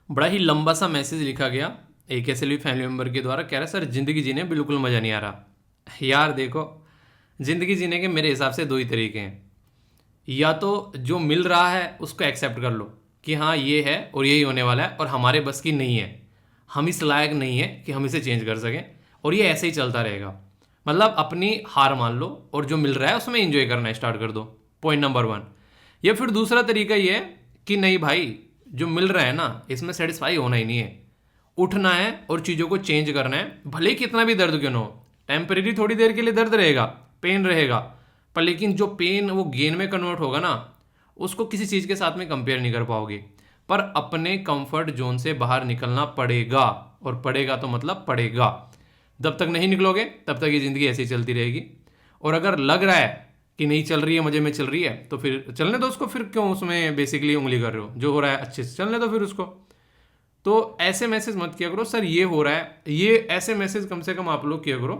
बड़ा ही लंबा सा मैसेज लिखा गया एक एसएलवी फैमिली मेम्बर के द्वारा। कह रहा सर ज़िंदगी जीने में बिल्कुल मज़ा नहीं आ रहा। यार देखो, ज़िंदगी जीने के मेरे हिसाब से दो ही तरीके हैं। या तो जो मिल रहा है उसको एक्सेप्ट कर लो कि हाँ ये है और यही होने वाला है और हमारे बस की नहीं है, हम इस लायक नहीं है कि हम इसे चेंज कर सकें, और ये ऐसे ही चलता रहेगा। मतलब अपनी हार मान लो और जो मिल रहा है उसमें एंजॉय करना स्टार्ट कर दो। Point number one. या फिर दूसरा तरीका ये है कि नहीं भाई, जो मिल रहा है ना इसमें सेटिस्फाई होना ही नहीं है, उठना है और चीज़ों को चेंज करना है, भले ही कितना भी दर्द क्यों ना हो। टेम्परेरी थोड़ी देर के लिए दर्द रहेगा, पेन रहेगा, पर लेकिन जो पेन वो गेन में कन्वर्ट होगा ना, उसको किसी चीज़ के साथ में कंपेयर नहीं कर पाओगे। पर अपने कंफर्ट जोन से बाहर निकलना पड़ेगा, और पड़ेगा तो मतलब पड़ेगा। जब तक नहीं निकलोगे तब तक ये ज़िंदगी ऐसे ही चलती रहेगी। और अगर लग रहा है कि नहीं चल रही है, मजे में चल रही है, तो फिर चलने दो उसको। फिर क्यों उसमें बेसिकली उंगली कर रहे हो? जो हो रहा है अच्छे से चलने दो फिर उसको। तो ऐसे मैसेज मत किया करो सर ये हो रहा है, ये ऐसे मैसेज कम से कम आप लोग किया करो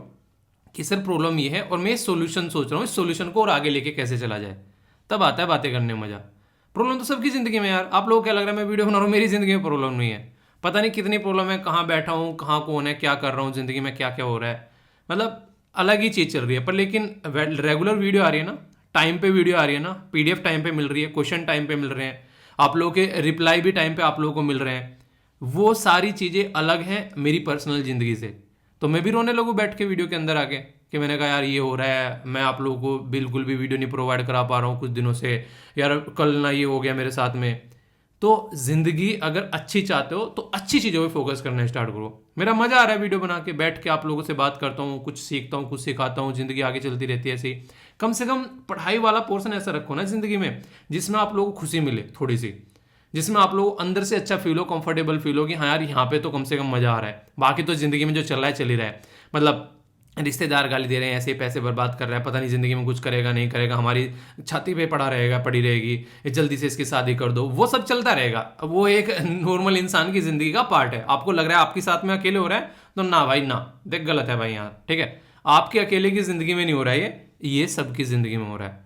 कि सर प्रॉब्लम ये है और मैं सोल्यूशन सोच रहा हूँ, इस सोल्यूशन को और आगे लेके कैसे चला जाए। तब आता है बातें करने में मजा। प्रॉब्लम तो सबकी जिंदगी में यार। आप लोग क्या लग रहा है मैं वीडियो बना रहा हूँ मेरी जिंदगी में प्रॉब्लम नहीं है? पता नहीं कितनी प्रॉब्लम है, कहाँ बैठा हूँ, कहाँ कौन है, क्या कर रहा हूँ, जिंदगी में क्या क्या हो रहा है। मतलब अलग ही चीज़ चल रही है। पर लेकिन रेगुलर वीडियो आ रही है ना, टाइम पे वीडियो आ रही है ना, पीडीएफ टाइम पे मिल रही है, क्वेश्चन टाइम पे मिल रहे हैं, आप लोगों के रिप्लाई भी टाइम पे आप लोगों को मिल रहे हैं। वो सारी चीज़ें अलग हैं मेरी पर्सनल ज़िंदगी से। तो मैं भी रोने लगूँ बैठ के वीडियो के अंदर आके कि मैंने कहा यार ये हो रहा है, मैं आप लोगों को बिल्कुल भी वीडियो नहीं प्रोवाइड करा पा रहा हूँ कुछ दिनों से, यार कल ना ये हो गया मेरे साथ में। तो ज़िंदगी अगर अच्छी चाहते हो तो अच्छी चीज़ों पे फोकस करना स्टार्ट करो। मेरा मज़ा आ रहा है वीडियो बना के, बैठ के आप लोगों से बात करता हूँ, कुछ सीखता हूँ, कुछ सिखाता हूँ, ज़िंदगी आगे चलती रहती है ऐसे ही। कम से कम पढ़ाई वाला पोर्शन ऐसा रखो ना ज़िंदगी में जिसमें आप लोगों को खुशी मिले थोड़ी सी, जिसमें आप लोग अंदर से अच्छा फील हो, कंफर्टेबल फील हो कि हाँ यार यहाँ पे तो कम से कम मजा आ रहा है। बाकी तो जिंदगी में जो चल रहा है चल ही रहा है। मतलब रिश्तेदार गाली दे रहे हैं, ऐसे ही पैसे बर्बाद कर रहा है, पता नहीं जिंदगी में कुछ करेगा नहीं करेगा, हमारी छाती पे पड़ा रहेगा, पड़ी रहेगी, ये जल्दी से इसकी शादी कर दो, वो सब चलता रहेगा। अब वो एक नॉर्मल इंसान की जिंदगी का पार्ट है। आपको लग रहा है आपके साथ में अकेले हो रहा है, तो ना भाई ना, देख गलत है भाई यहाँ, ठीक है? आपके अकेले की जिंदगी में नहीं हो रहा है ये सबकी जिंदगी में हो रहा है।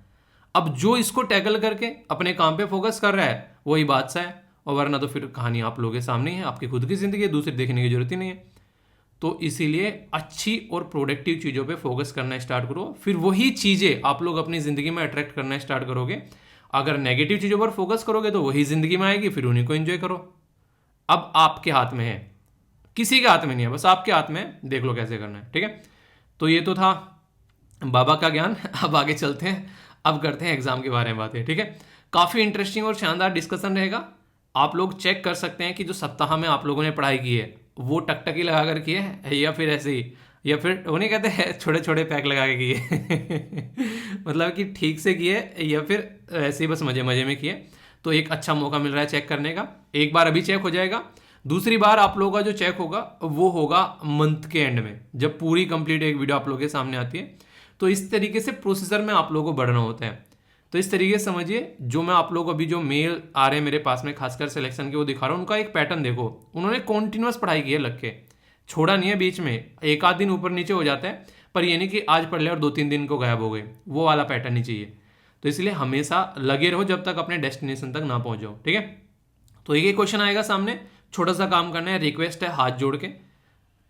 अब जो इसको टैकल करके अपने काम पे फोकस कर रहा है वही बादशाह है, और वरना तो फिर कहानी आप लोगों के सामने ही है। आपकी खुद की जिंदगी है, दूसरी देखने की जरूरत ही नहीं है। तो इसीलिए अच्छी और प्रोडक्टिव चीज़ों पे फोकस करना स्टार्ट करो, फिर वही चीज़ें आप लोग अपनी ज़िंदगी में अट्रैक्ट करना स्टार्ट करोगे। अगर नेगेटिव चीज़ों पर फोकस करोगे तो वही ज़िंदगी में आएगी, फिर उन्हीं को एंजॉय करो। अब आपके हाथ में है, किसी के हाथ में नहीं है, बस आपके हाथ में है, देख लो कैसे करना है, ठीक है? तो ये तो था बाबा का ज्ञान। अब आगे चलते हैं, अब करते हैं एग्जाम के बारे में बातें, ठीक है? काफ़ी इंटरेस्टिंग और शानदार डिस्कशन रहेगा। आप लोग चेक कर सकते हैं कि जो सप्ताह में आप लोगों ने पढ़ाई की है वो टकटकी लगा कर की है या फिर ऐसे ही, या फिर उन्हें कहते हैं छोटे छोटे पैक लगा के किए। मतलब कि ठीक से किए या फिर ऐसे ही बस मजे मजे में किए। तो एक अच्छा मौका मिल रहा है चेक करने का। एक बार अभी चेक हो जाएगा, दूसरी बार आप लोगों का जो चेक होगा वो होगा मंथ के एंड में, जब पूरी कंप्लीट एक वीडियो आप लोगों के सामने आती है। तो इस तरीके से प्रोसेसर में आप लोगों को बढ़ना होता है। तो इस तरीके से समझिए, जो मैं आप लोगों को अभी जो मेल आ रहे हैं मेरे पास में खासकर सिलेक्शन के वो दिखा रहा हूँ, उनका एक पैटर्न देखो। उन्होंने कॉन्टिन्यूस पढ़ाई की है, लग के छोड़ा नहीं है, बीच में एक आध दिन ऊपर नीचे हो जाता है, पर ये नहीं कि आज पढ़ लिया और 2-3 दिन को गायब हो गए, वो वाला पैटर्न ही चाहिए। तो इसलिए हमेशा लगे रहो जब तक अपने डेस्टिनेशन तक ना पहुंच जाओ, ठीक है? तो एक क्वेश्चन आएगा सामने, छोटा सा काम करना है, रिक्वेस्ट है हाथ जोड़ के।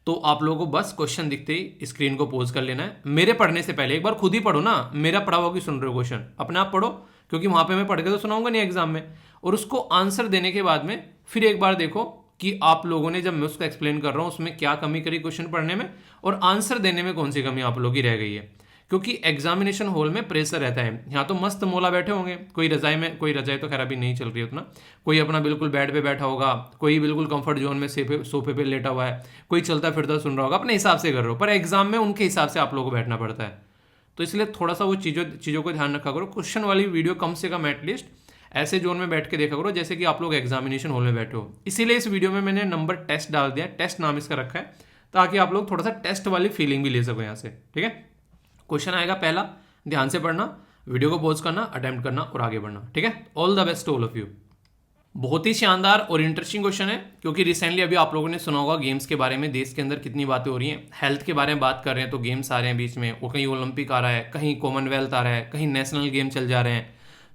तो आप लोगों को बस क्वेश्चन दिखते ही स्क्रीन को पोज कर लेना है। मेरे पढ़ने से पहले एक बार खुद ही पढ़ो ना, मेरा पढ़ा हुआ की सुन रहे हो क्वेश्चन, अपने आप पढ़ो, क्योंकि वहां पे मैं पढ़ के तो सुनाऊंगा नहीं एग्जाम में। और उसको आंसर देने के बाद में फिर एक बार देखो कि आप लोगों ने, जब मैं उसको एक्सप्लेन कर रहा हूं, उसमें क्या कमी करी क्वेश्चन पढ़ने में, और आंसर देने में कौन सी कमी आप लोगों की रह गई है। क्योंकि एग्जामिनेशन हॉल में प्रेशर रहता है। यहाँ तो मस्त मौला बैठे होंगे, कोई रजाई में, कोई रजाई तो खैर अभी नहीं चल रही है उतना, कोई अपना बिल्कुल बेड पे बैठा होगा, कोई बिल्कुल कंफर्ट जोन में सोफे पे लेटा हुआ है, कोई चलता फिरता सुन रहा होगा, अपने हिसाब से कर रहे हो। पर एग्जाम में उनके हिसाब से आप लोगों को बैठना पड़ता है। तो इसलिए थोड़ा सा वो चीज़ों को ध्यान रखा करो। क्वेश्चन वाली वीडियो कम से कम एटलीस्ट ऐसे जोन में बैठ के देखा करो जैसे कि आप लोग एग्जामिनेशन हॉल में बैठे हो। इसीलिए इस वीडियो में मैंने नंबर टेस्ट डाल दिया, टेस्ट नाम इसका रखा है, ताकि आप लोग थोड़ा सा टेस्ट वाली फीलिंग भी ले सको यहाँ से, ठीक है? क्वेश्चन आएगा पहला, ध्यान से पढ़ना, वीडियो को पॉज करना, अटेम्प्ट करना और आगे बढ़ना, ठीक है? All the best all of you. बहुत ही शानदार और इंटरेस्टिंग क्वेश्चन है, क्योंकि रिसेंटली अभी आप लोगों ने सुना होगा गेम्स के बारे में, देश के अंदर कितनी बातें हो रही हैं, हेल्थ के बारे में बात कर रहे हैं तो गेम्स आ रहे हैं बीच में, और कहीं ओलंपिक आ रहा है, कहीं कॉमनवेल्थ आ रहा है, कहीं नेशनल गेम चल जा रहे हैं,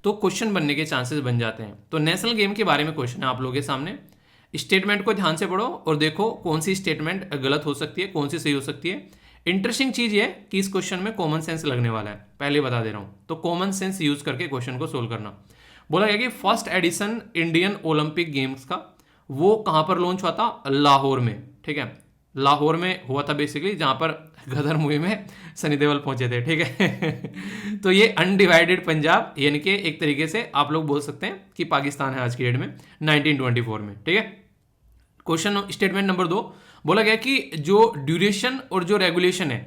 तो क्वेश्चन बनने के चांसेस बन जाते हैं। तो नेशनल गेम के बारे में क्वेश्चन है आप लोगों के सामने। स्टेटमेंट को ध्यान से पढ़ो और देखो कौन सी स्टेटमेंट गलत हो सकती है, कौन सी सही हो सकती है। इंटरेस्टिंग चीज ये है कि इस क्वेश्चन में कॉमन सेंस लगने वाला है, पहले बता दे रहा हूं। तो कॉमन सेंस यूज करके क्वेश्चन को सोल्व करना। बोला गया कि first edition Indian Olympic games का वो कहां पर लॉन्च हुआ था? लाहौर में, ठीक है, लाहौर में हुआ था बेसिकली, जहां पर गदर मूवी में सनी देओल पहुंचे थे, ठीक है। तो ये अनडिवाइडेड पंजाब, यानी कि एक तरीके से आप लोग बोल सकते हैं कि पाकिस्तान है आज की डेट में 1924 में, ठीक है। क्वेश्चन स्टेटमेंट नंबर 2 बोला गया कि जो ड्यूरेशन और जो रेगुलेशन है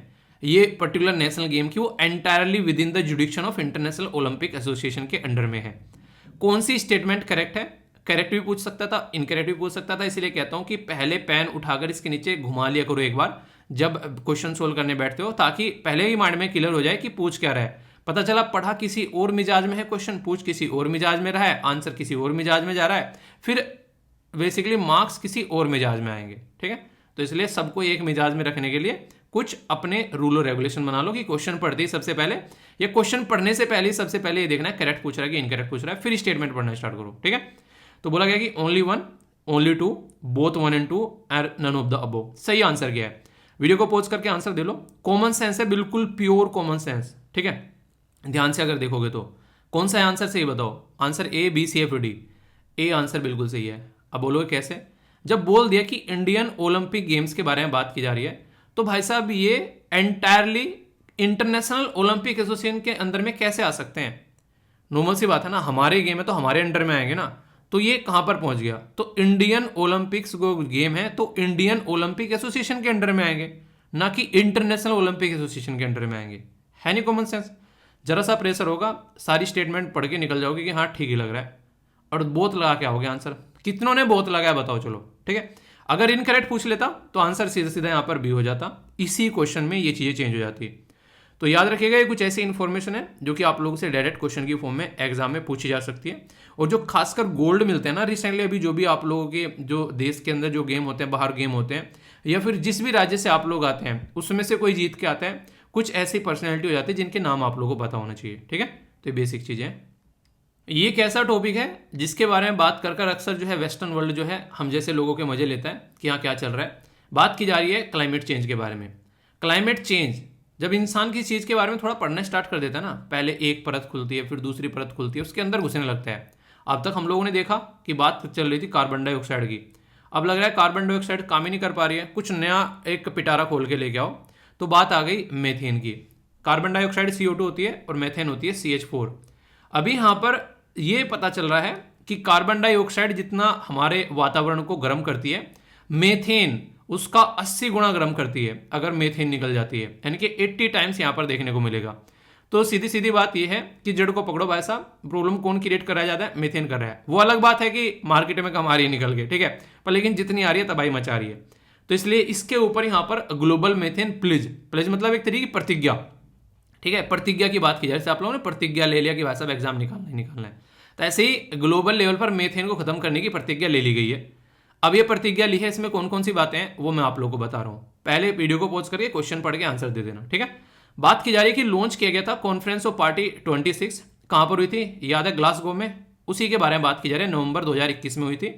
ये पर्टिकुलर नेशनल गेम की, वो entirely with in the जुडिक्शन of international Olympic association के अंडर में है। कौन सी स्टेटमेंट करेक्ट है? करेक्ट भी पूछ सकता था, इनकरेक्ट भी पूछ सकता था, इसलिए कहता हूं कि पहले पेन उठाकर इसके नीचे घुमा लिया करो एक बार जब क्वेश्चन सोल्व करने बैठते हो, ताकि पहले ही माइंड में क्लियर हो जाए कि पूछ क्या रहा है। पता चला पढ़ा किसी और मिजाज में है क्वेश्चन, पूछ किसी और मिजाज में रहा है, आंसर किसी और मिजाज में जा रहा है, फिर बेसिकली मार्क्स किसी और मिजाज में आएंगे, ठीक है। तो इसलिए सबको एक मिजाज में रखने के लिए कुछ अपने रूल और रेगुलेशन बना लो कि क्वेश्चन पढ़ते ही सबसे पहले, या क्वेश्चन पढ़ने से पहले सबसे पहले ये देखना है करेक्ट पूछ रहा है कि इनकरेक्ट पूछ रहा है, फिर स्टेटमेंट पढ़ना स्टार्ट करो, ठीक है। तो बोला गया कि only 1, only 2, both 1 and 2 and none of the above. सही आंसर क्या है? वीडियो को पॉज करके आंसर दे लो। कॉमन सेंस है, बिल्कुल प्योर कॉमन सेंस, ठीक है। ध्यान से अगर देखोगे तो कौन सा है आंसर? सही बताओ। Answer A, B, C, F, D. A answer बिल्कुल सही है। अब बोलोगे कैसे? जब बोल दिया कि इंडियन ओलंपिक गेम्स के बारे में बात की जा रही है, तो भाई साहब ये एंटायरली इंटरनेशनल ओलंपिक एसोसिएशन के अंदर में कैसे आ सकते हैं? नॉर्मल सी बात है ना, हमारे गेम है तो हमारे अंडर में आएंगे ना। तो ये कहां पर पहुंच गया? तो इंडियन ओलंपिक्स को गेम है तो इंडियन ओलंपिक एसोसिएशन के अंडर में आएंगे, ना कि इंटरनेशनल ओलंपिक एसोसिएशन के अंडर में आएंगे। है नहीं कॉमन सेंस? जरा सा प्रेशर होगा, सारी स्टेटमेंट पढ़ के निकल जाओगे कि हाँ ठीक ही लग रहा है, और बोथ लगा के आओगे आंसर। कितनों ने बोथ लगाया बताओ? चलो ठीक है। अगर इनकरेक्ट पूछ लेता तो आंसर सीधा सीधा यहां पर बी हो जाता। इसी क्वेश्चन में ये चीजें चेंज हो जाती है। तो याद रखिएगा, ये कुछ ऐसी इन्फॉर्मेशन है जो कि आप लोगों से डायरेक्ट क्वेश्चन की फॉर्म में एग्जाम में पूछी जा सकती है। और जो खासकर गोल्ड मिलते हैं ना रिसेंटली, अभी जो भी आप लोगों के जो देश के अंदर जो गेम होते हैं, बाहर गेम होते हैं, या फिर जिस भी राज्य से आप लोग आते हैं उसमें से कोई जीत के आता है, कुछ ऐसी पर्सनैलिटी हो जाती है जिनके नाम आप लोगों को पता होना चाहिए, ठीक है। तो ये बेसिक चीजें हैं। ये एक ऐसा टॉपिक है जिसके बारे में बात कर अक्सर जो है वेस्टर्न वर्ल्ड जो है हम जैसे लोगों के मजे लेता है कि हाँ क्या चल रहा है। बात की जा रही है क्लाइमेट चेंज के बारे में। क्लाइमेट चेंज जब इंसान किसी चीज़ के बारे में थोड़ा पढ़ना स्टार्ट कर देता है ना, पहले एक परत खुलती है, फिर दूसरी परत खुलती है, उसके अंदर घुसने लगता है। अब तक हम लोगों ने देखा कि बात चल रही थी कार्बन डाइऑक्साइड की, अब लग रहा है कार्बन डाइऑक्साइड काम ही नहीं कर पा रही है, कुछ नया एक पिटारा खोल के लेके आओ। तो बात आ गई मेथेन की। कार्बन डाइऑक्साइड CO2 होती है और मेथेन होती है CH4। अभी यहाँ पर ये पता चल रहा है कि कार्बन डाइऑक्साइड जितना हमारे वातावरण को गर्म करती है, मेथेन उसका 80 गुना गर्म करती है अगर मेथेन निकल जाती है, यानी कि 80 टाइम्स यहां पर देखने को मिलेगा। तो सीधी सीधी बात यह है कि जड़ को पकड़ो भाई साहब, प्रॉब्लम कौन क्रिएट कर रहा है? ज्यादा मेथेन कर रहा है। वो अलग बात है कि मार्केट में कम आ रही है निकल के, ठीक है, पर लेकिन जितनी आ रही है तबाही मचा रही है। तो इसलिए इसके ऊपर यहां पर ग्लोबल मेथेन प्लेज, प्लेज मतलब एक तरीके की प्रतिज्ञा, ठीक है, प्रतिज्ञा की बात की जाए। जैसे आप लोगों ने प्रतिज्ञा ले लिया कि भाई साहब एग्जाम निकालना है, तो ऐसे ही ग्लोबल लेवल पर मेथेन को खत्म करने की प्रतिज्ञा ले ली गई है। अब ये प्रतिज्ञा ली है, इसमें कौन कौन सी बातें हैं वो मैं आप लोगों को बता रहा हूं। पहले वीडियो को पॉज करके क्वेश्चन पढ़ के आंसर दे देना, ठीक है। बात की जा रही है कि लॉन्च किया गया था कॉन्फ्रेंस ऑफ पार्टी 26, कहां पर हुई थी? याद है, ग्लासगो में। उसी के बारे में बात की जा रही है, नवंबर 2021 में हुई थी।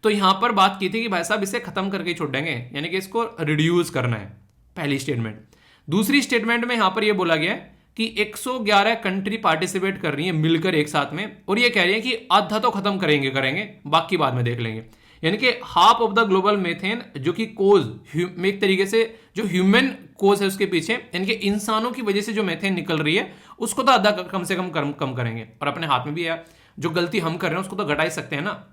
तो यहां पर बात की थी कि भाई साहब इसे खत्म करके छोड़ देंगे, यानी कि इसको रिड्यूस करना है, पहली स्टेटमेंट। दूसरी स्टेटमेंट में यहां पर यह बोला गया है कि 111 कंट्री पार्टिसिपेट कर रही है मिलकर एक साथ में, और ये कह रही है कि आधा तो खत्म करेंगे, बाकी बाद में देख लेंगे। यानी कि half of the global methane, जो कि कोज एक तरीके से जो ह्यूमन कोज है उसके पीछे, यानी कि इंसानों की वजह से जो मेथेन निकल रही है उसको तो आधा कम से कम करेंगे। और अपने हाथ में भी है, जो गलती हम कर रहे हैं उसको तो घटा ही सकते हैं ना।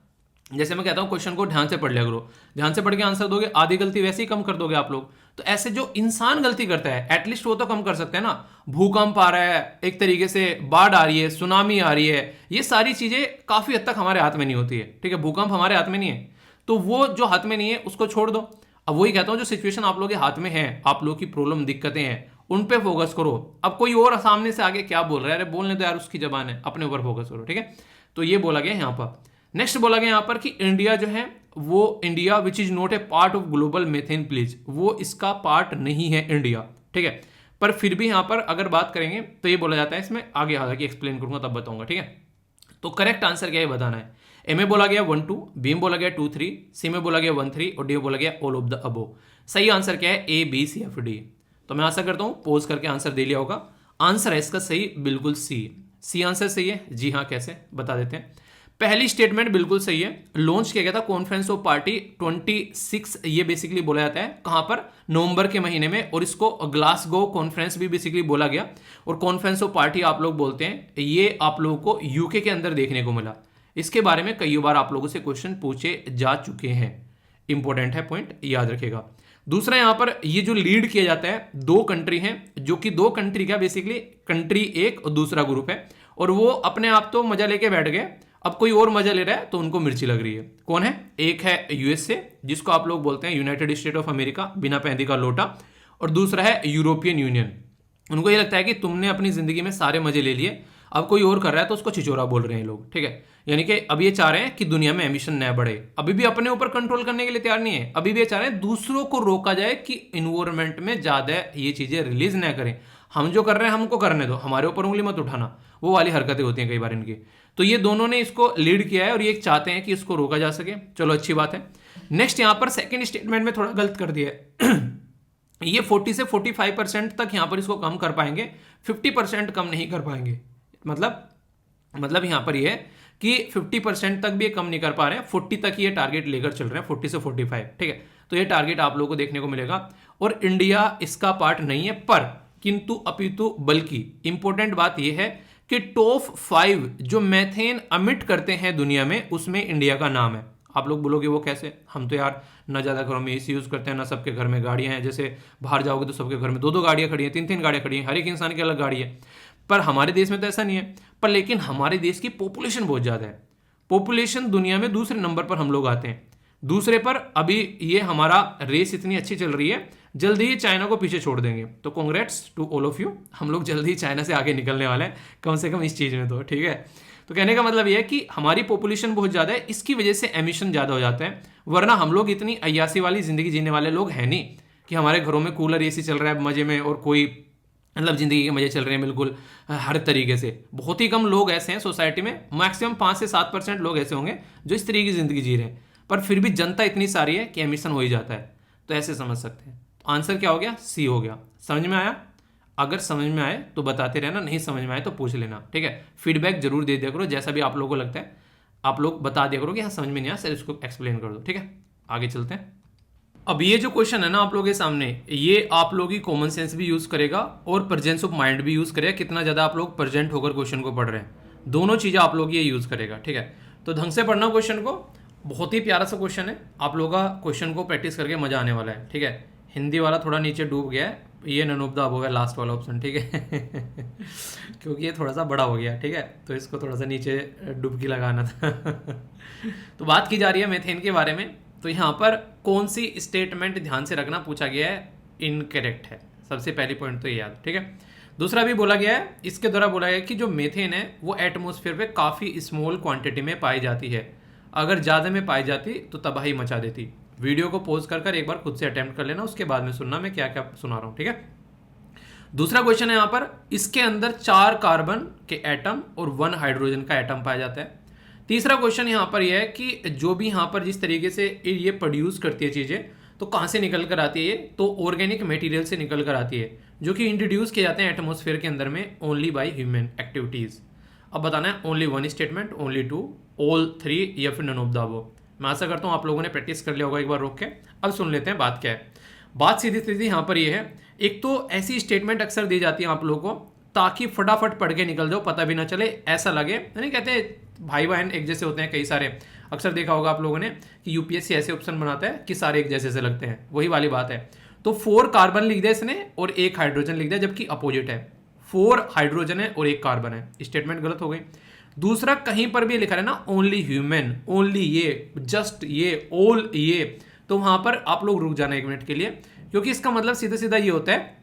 जैसे मैं कहता हूं क्वेश्चन को ध्यान से पढ़ लिया करो, ध्यान से पढ़ के आंसर दोगे, आधी गलती वैसे ही कम कर दोगे आप लोग। तो ऐसे जो इंसान गलती करता है एटलीस्ट वो तो कम कर सकते हैं ना। भूकंप आ रहा है, एक तरीके से बाढ़ आ रही है, सुनामी आ रही है, ये सारी चीजें काफी हद तक हमारे हाथ में नहीं होती है, ठीक है। भूकंप हमारे हाथ में नहीं है, तो वो जो हाथ में नहीं है उसको छोड़ दो। अब वही कहता हूं, जो सिचुएशन आप लोगों के हाथ में है, आप लोगों की प्रॉब्लम दिक्कतें हैं, उन पे फोकस करो। अब कोई और सामने से आगे क्या बोल रहा है, अरे बोलने दो यार, उसकी जबान है, अपने ऊपर फोकस करो, ठीक है। तो ये बोला गया यहां पर। नेक्स्ट बोला गया यहां पर कि इंडिया जो है वो, India which is not a part of global methane pledge, वो इसका पार्ट नहीं है इंडिया, ठीक है। पर फिर भी यहां पर अगर बात करेंगे तो ये बोला जाता है, इसमें आगे हालांकि एक्सप्लेन करूंगा तब बताऊंगा, ठीक है। तो करेक्ट आंसर क्या है बताना है। ए में बोला गया 1 2, बी में बोला गया 2 3, सी में बोला गया 1 3 और डी में बोला गया ऑल ऑफ द अबो। सही आंसर क्या है? A B C F D. तो मैं आशा करता हूं पोज करके आंसर दे लिया होगा। आंसर है इसका सही बिल्कुल सी आंसर सही है। जी हाँ, कैसे बता देते हैं। पहली स्टेटमेंट बिल्कुल सही है। लॉन्च किया गया था कॉन्फ्रेंस ऑफ पार्टी 26, ये बेसिकली बोला जाता है कहां पर? नवंबर के महीने में, और इसको ग्लासगो कॉन्फ्रेंस भी बेसिकली बोला गया। और कॉन्फ्रेंस ऑफ पार्टी आप लोग बोलते हैं, ये आप लोगों को यूके के अंदर देखने को मिला। इसके बारे में कई बार आप लोगों से क्वेश्चन पूछे जा चुके हैं। इंपॉर्टेंट है, पॉइंट याद रखेगा। दूसरा यहां पर ये जो लीड किया जाता है, 2 कंट्री हैं, जो कि 2 कंट्री का बेसिकली कंट्री एक और दूसरा ग्रुप है, और वो अपने आप तो मजा लेके बैठ गए, अब कोई और मजा ले रहा है तो उनको मिर्ची लग रही है। कौन है? एक है यूएसए, जिसको आप लोग बोलते हैं यूनाइटेड स्टेट ऑफ अमेरिका, बिना पैंदी का लोटा, और दूसरा है यूरोपियन यूनियन। उनको ये लगता है कि तुमने अपनी जिंदगी में सारे मजे ले लिए, अब कोई और कर रहा है तो उसको छिचोरा बोल रहे हैं लोग, ठीक है। यानी कि अब ये चाह रहे हैं कि दुनिया में एमिशन न बढ़े, अभी भी अपने ऊपर कंट्रोल करने के लिए तैयार नहीं है, अभी भी ये चाह रहे हैं दूसरों को रोका जाए कि इन्वायरमेंट में ज्यादा ये चीजें रिलीज न करें। हम जो कर रहे हैं हमको करने दो, हमारे ऊपर उंगली मत उठाना, वो वाली हरकतें होती हैं कई बार इनकी। तो ये दोनों ने इसको लीड किया है और ये चाहते हैं कि इसको रोका जा सके। चलो अच्छी बात है। नेक्स्ट यहां पर सेकंड स्टेटमेंट में थोड़ा गलत कर दिया है। ये 40 से 45% तक यहां पर इसको कम कर पाएंगे, 50% कम नहीं कर पाएंगे। मतलब यहां पर ये है कि 50% तक भी ये कम नहीं कर पा रहे हैं, 40 तक ये टारगेट लेकर चल रहे हैं, 40 से 45, ठीक है। तो ये टारगेट आप लोगों को देखने को मिलेगा, और इंडिया इसका पार्ट नहीं है, पर किंतु अपितु बल्कि इंपॉर्टेंट बात यह है कि टॉप 5 जो मैथेन अमिट करते हैं दुनिया में, उसमें इंडिया का नाम है। आप लोग बोलोगे वो कैसे? हम तो यार ना ज़्यादा घरों में एसी यूज़ करते हैं, ना सबके घर में गाड़ियां हैं। जैसे बाहर जाओगे तो सबके घर में 2-2 गाड़ियां खड़ी हैं, 3-3 गाड़ियां खड़ी हैं, हर एक इंसान की अलग गाड़ी है। पर हमारे देश में तो ऐसा नहीं है। पर लेकिन हमारे देश की पॉपुलेशन बहुत ज़्यादा है, पॉपुलेशन दुनिया में दूसरे नंबर पर हम लोग आते हैं। दूसरे पर अभी ये हमारा रेस इतनी अच्छी चल रही है, जल्दी ही चाइना को पीछे छोड़ देंगे। तो congrats to all of you, हम लोग जल्दी ही चाइना से आगे निकलने वाले हैं, कम से कम इस चीज़ में तो, ठीक है। तो कहने का मतलब यह है कि हमारी पॉपुलेशन बहुत ज़्यादा है, इसकी वजह से एमिशन ज़्यादा हो जाता है। वरना हम लोग इतनी अय्यासी वाली ज़िंदगी जीने वाले लोग हैं नहीं कि हमारे घरों में कूलर एसी चल रहा है मज़े में, और कोई मतलब ज़िंदगी के मज़े चल रहे हैं बिल्कुल हर तरीके से। बहुत ही कम लोग ऐसे हैं सोसाइटी में, मैक्सिमम 5 से 7% लोग ऐसे होंगे जो इस तरीके की ज़िंदगी जी रहे हैं, पर फिर भी जनता इतनी सारी है कि एमिशन हो ही जाता है। तो ऐसे समझ सकते हैं। तो आंसर क्या हो गया? सी हो गया। समझ में आया? अगर समझ में आए तो बताते रहना, नहीं समझ में आए तो पूछ लेना, ठीक है। फीडबैक जरूर दे दिया करो, जैसा भी आप लोगों को लगता है आप लोग बता दिया करो कि हाँ समझ में नहीं आया सर, इसको एक्सप्लेन कर दो, ठीक है। आगे चलते हैं। अब ये जो क्वेश्चन है ना आप लोगों के सामने, ये आप लोगों की कॉमन सेंस भी यूज करेगा और प्रेजेंस ऑफ माइंड भी यूज करेगा, कितना ज्यादा आप लोग प्रेजेंट होकर क्वेश्चन को पढ़ रहे हैं, दोनों चीजें आप लोग ये यूज करेगा, ठीक है। तो ढंग से पढ़ना क्वेश्चन को, बहुत ही प्यारा सा क्वेश्चन है, आप लोगों का क्वेश्चन को प्रैक्टिस करके मजा आने वाला है, ठीक है। हिंदी वाला थोड़ा नीचे डूब गया है, ये नन ऑफ द अबव है लास्ट वाला ऑप्शन, ठीक है। क्योंकि ये थोड़ा सा बड़ा हो गया, ठीक है, तो इसको थोड़ा सा नीचे डुबकी लगाना था। तो बात की जा रही है मेथेन के बारे में। तो यहाँ पर कौन सी स्टेटमेंट ध्यान से रखना पूछा गया है? इनकरेक्ट है, सबसे पहली पॉइंट तो ये याद, ठीक है। दूसरा भी बोला गया है, इसके द्वारा बोला गया कि जो मेथेन है वो एटमॉस्फेयर पे काफ़ी स्मॉल क्वांटिटी में पाई जाती है, अगर ज़्यादा में पाई जाती तो तबाही मचा देती। वीडियो को पॉज कर एक बार खुद से अटेम्प्ट कर लेना, उसके बाद में सुनना मैं क्या क्या सुना रहा हूँ, ठीक है। दूसरा क्वेश्चन है यहाँ पर, इसके अंदर 4 कार्बन के एटम और 1 हाइड्रोजन का एटम पाया जाता है। तीसरा क्वेश्चन यहाँ पर यह है कि जो भी यहाँ पर जिस तरीके से ये प्रोड्यूस करती है चीज़ें, तो कहाँ से निकल कर आती है ये? तो ऑर्गेनिक मटेरियल से निकल कर आती है, जो कि इंट्रोड्यूस किए जाते हैं एटमॉस्फेयर के अंदर में ओनली बाय ह्यूमन एक्टिविटीज़। अब बताना है ओनली 1 स्टेटमेंट, ओनली 2, ऑल 3 या फिर नन ऑफ द अबव। मैं आशा करता हूँ आप लोगों ने प्रैक्टिस कर लिया होगा एक बार रोक के। अब सुन लेते हैं बात क्या है। बात सीधी सीधी यहाँ पर ये है, एक तो ऐसी स्टेटमेंट अक्सर दी जाती है आप लोगों को ताकि फटाफट पढ़ के निकल जाओ, पता भी ना चले, ऐसा लगे, नहीं कहते भाई बहन एक जैसे होते हैं कई सारे, अक्सर देखा होगा आप लोगों ने कि यूपीएससी ऐसे ऑप्शन बनाता है कि सारे एक जैसे से लगते हैं, वही वाली बात है। तो 4 कार्बन लिख दिया इसने और 1 हाइड्रोजन लिख दिया, जबकि अपोजिट है, 4 हाइड्रोजन है और 1 कार्बन है, स्टेटमेंट गलत हो गई। दूसरा कहीं पर भी लिखा है ना ओनली ह्यूमन, ओनली ये, जस्ट ये, ऑल ये, तो वहां पर आप लोग रुक जाना 1 मिनट के लिए, क्योंकि इसका मतलब सीधा सीधा ये होता है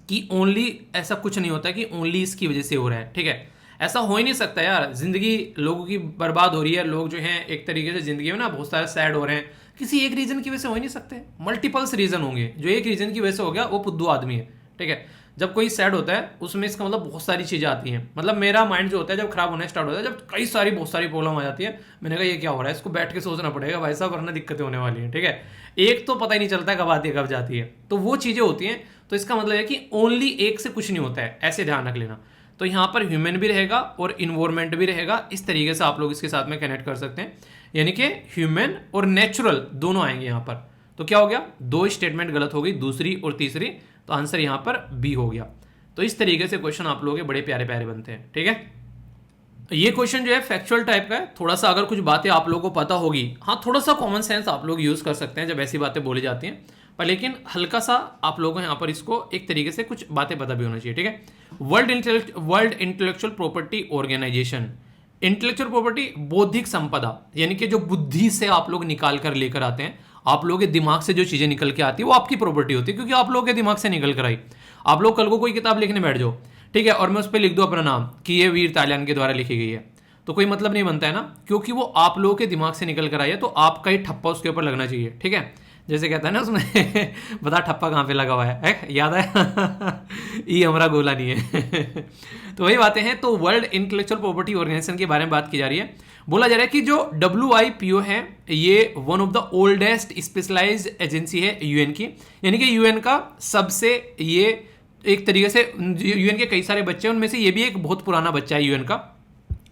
कि ओनली, ऐसा कुछ नहीं होता कि ओनली इसकी वजह से हो रहा है, ठीक है। ऐसा हो ही नहीं सकता यार, जिंदगी लोगों की बर्बाद हो रही है, लोग जो हैं एक तरीके से जिंदगी में ना बहुत सारे सैड हो रहे हैं, किसी एक रीजन की वजह से हो ही नहीं सकते, मल्टीपल्स रीजन होंगे, जो एक रीजन की वजह से हो गया वो फुद्दू आदमी है, ठीक है। जब कोई सैड होता है उसमें इसका मतलब बहुत सारी चीज़ें आती हैं। मतलब मेरा माइंड जो होता है जब खराब होना स्टार्ट होता है, जब कई सारी बहुत सारी प्रॉब्लम आ जाती है, मैंने कहा ये क्या हो रहा है, इसको बैठ के सोचना पड़ेगा भाई साहब, वरना दिक्कतें होने वाली हैं। ठीक है, एक तो पता ही नहीं चलता कब आती है कब जाती है, तो वो चीज़ें होती हैं। तो इसका मतलब है कि ओनली एक से कुछ नहीं होता है, ऐसे ध्यान रख लेना। तो यहाँ पर ह्यूमन भी रहेगा और इन्वायरमेंट भी रहेगा, इस तरीके से आप लोग इसके साथ में कनेक्ट कर सकते हैं, यानी कि ह्यूमन और नेचुरल दोनों आएंगे यहाँ पर। तो क्या हो गया, दो स्टेटमेंट गलत हो गई, दूसरी और तीसरी, तो आंसर यहाँ पर बी हो गया। तो इस तरीके से क्वेश्चन आप लोगों के बड़े प्यारे प्यारे बनते हैं। ठीक है, ये क्वेश्चन जो है फैक्चुअल टाइप का है, थोड़ा सा अगर कुछ बातें आप लोगों को पता होगी, हाँ थोड़ा सा कॉमन सेंस आप लोग यूज कर सकते हैं जब ऐसी बातें बोली जाती हैं, पर लेकिन हल्का सा आप लोगों को यहाँ पर इसको एक तरीके से कुछ बातें पता भी होना चाहिए। ठीक है, World Intellectual Property Organization, intellectual property बौद्धिक संपदा, यानी कि जो बुद्धि से आप लोग निकाल कर लेकर आते हैं, आप लोगों के दिमाग से जो चीजें निकल के आती है वो आपकी प्रॉपर्टी होती है, क्योंकि आप लोगों के दिमाग से निकल कर आई। आप लोग कल को कोई किताब लिखने बैठ जाओ, ठीक है, और मैं उस पर लिख दूं अपना नाम कि ये वीर तालियान के द्वारा लिखी गई है, तो कोई मतलब नहीं बनता है ना, क्योंकि वो आप लोगों के दिमाग से निकल कर आई है, तो आपका ही ठप्पा उसके ऊपर लगना चाहिए। ठीक है, जैसे कहता है ना उसमें बता ठप्पा कहाँ पे लगा हुआ है याद है ये हमारा गोला नहीं है तो वही बातें हैं। तो वर्ल्ड इंटेलेक्चुअल प्रॉपर्टी ऑर्गेनाइजेशन के बारे में बात की जा रही है। बोला जा रहा है कि जो WIPO है ये one of the oldest specialised agency है यूएन की, यानी कि यूएन का सबसे, ये एक तरीके से यूएन के कई सारे बच्चे हैं, उनमें से ये भी एक बहुत पुराना बच्चा है यूएन का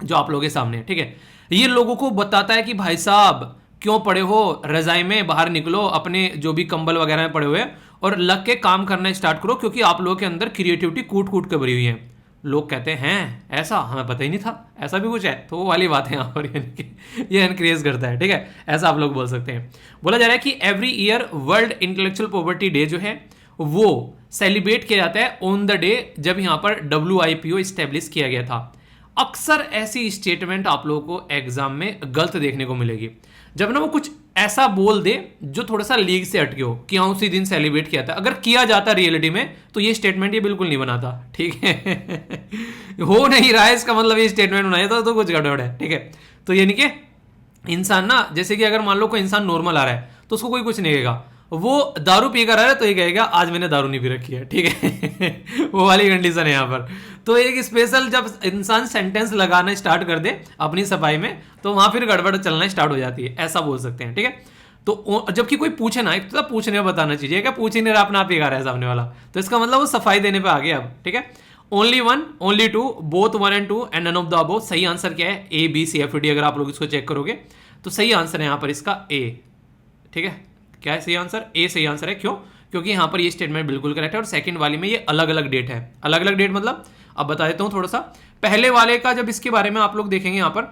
जो आप लोगों के सामने है। ठीक है, ये लोगों को बताता है कि भाई साहब क्यों पड़े हो रजाई में, बाहर निकलो अपने जो भी कंबल वगैरह में पड़े हुए और लग के काम करना स्टार्ट करो, क्योंकि आप लोगों के अंदर क्रिएटिविटी कूट कूट के भरी हुई है। लोग कहते हैं ऐसा, हमें पता ही नहीं था ऐसा भी कुछ है, तो वो वाली बात है यहाँ पर, यानी कि ये एनकरेज करता है। ठीक है, ऐसा आप लोग बोल सकते हैं। बोला जा रहा है कि every year world Intellectual property day जो है वो सेलिब्रेट किया जाता है ऑन द डे जब यहाँ पर WIPO स्टेब्लिश किया गया था। अक्सर ऐसी स्टेटमेंट आप लोगों को एग्जाम में गलत देखने को मिलेगी, जब ना वो कुछ ऐसा बोल दे जो थोड़ा सा लीग से हटके हो कि हाँ उसी दिन सेलिब्रेट किया था। अगर किया जाता रियलिटी में तो ये स्टेटमेंट ये बिल्कुल नहीं बनाता। ठीक है हो नहीं रहा है इसका मतलब ये स्टेटमेंट बनाया तो कुछ गड़बड़ है। ठीक है, तो यानी कि इंसान ना, जैसे कि अगर मान लो कोई इंसान नॉर्मल आ रहा है तो उसको कोई कुछ नहीं कहेगा, वो दारू पी कर आ रहा है तो ये कहेगा आज मैंने दारू नहीं पी रखी है। ठीक है वो वाली कंडीशन है यहाँ पर। तो एक स्पेशल जब इंसान सेंटेंस लगाना स्टार्ट कर दे अपनी सफाई में तो वहां फिर गड़बड़ चलना स्टार्ट हो जाती है, ऐसा बोल सकते हैं। ठीक है, तो जबकि कोई पूछे ना, एक तो पूछने में बताना चाहिए, क्या पूछ ही नहीं रहा अपना आप ही गा रहा है सामने वाला, तो इसका मतलब वो सफाई देने पे आ गया अब। ठीक है, only one, only two, both 1 and 2 and none of the above. सही आंसर क्या है, ABCFD। अगर आप लोग इसको चेक करोगे तो सही आंसर है यहाँ पर इसका A। ठीक है, क्या है सही आंसर, A सही आंसर है। क्यों, क्योंकि यहाँ पर ये स्टेटमेंट बिल्कुल करेक्ट है और सेकंड वाली में ये अलग अलग डेट है। अलग अलग डेट मतलब अब बता देता हूँ थोड़ा सा। पहले वाले का जब इसके बारे में आप लोग देखेंगे यहाँ पर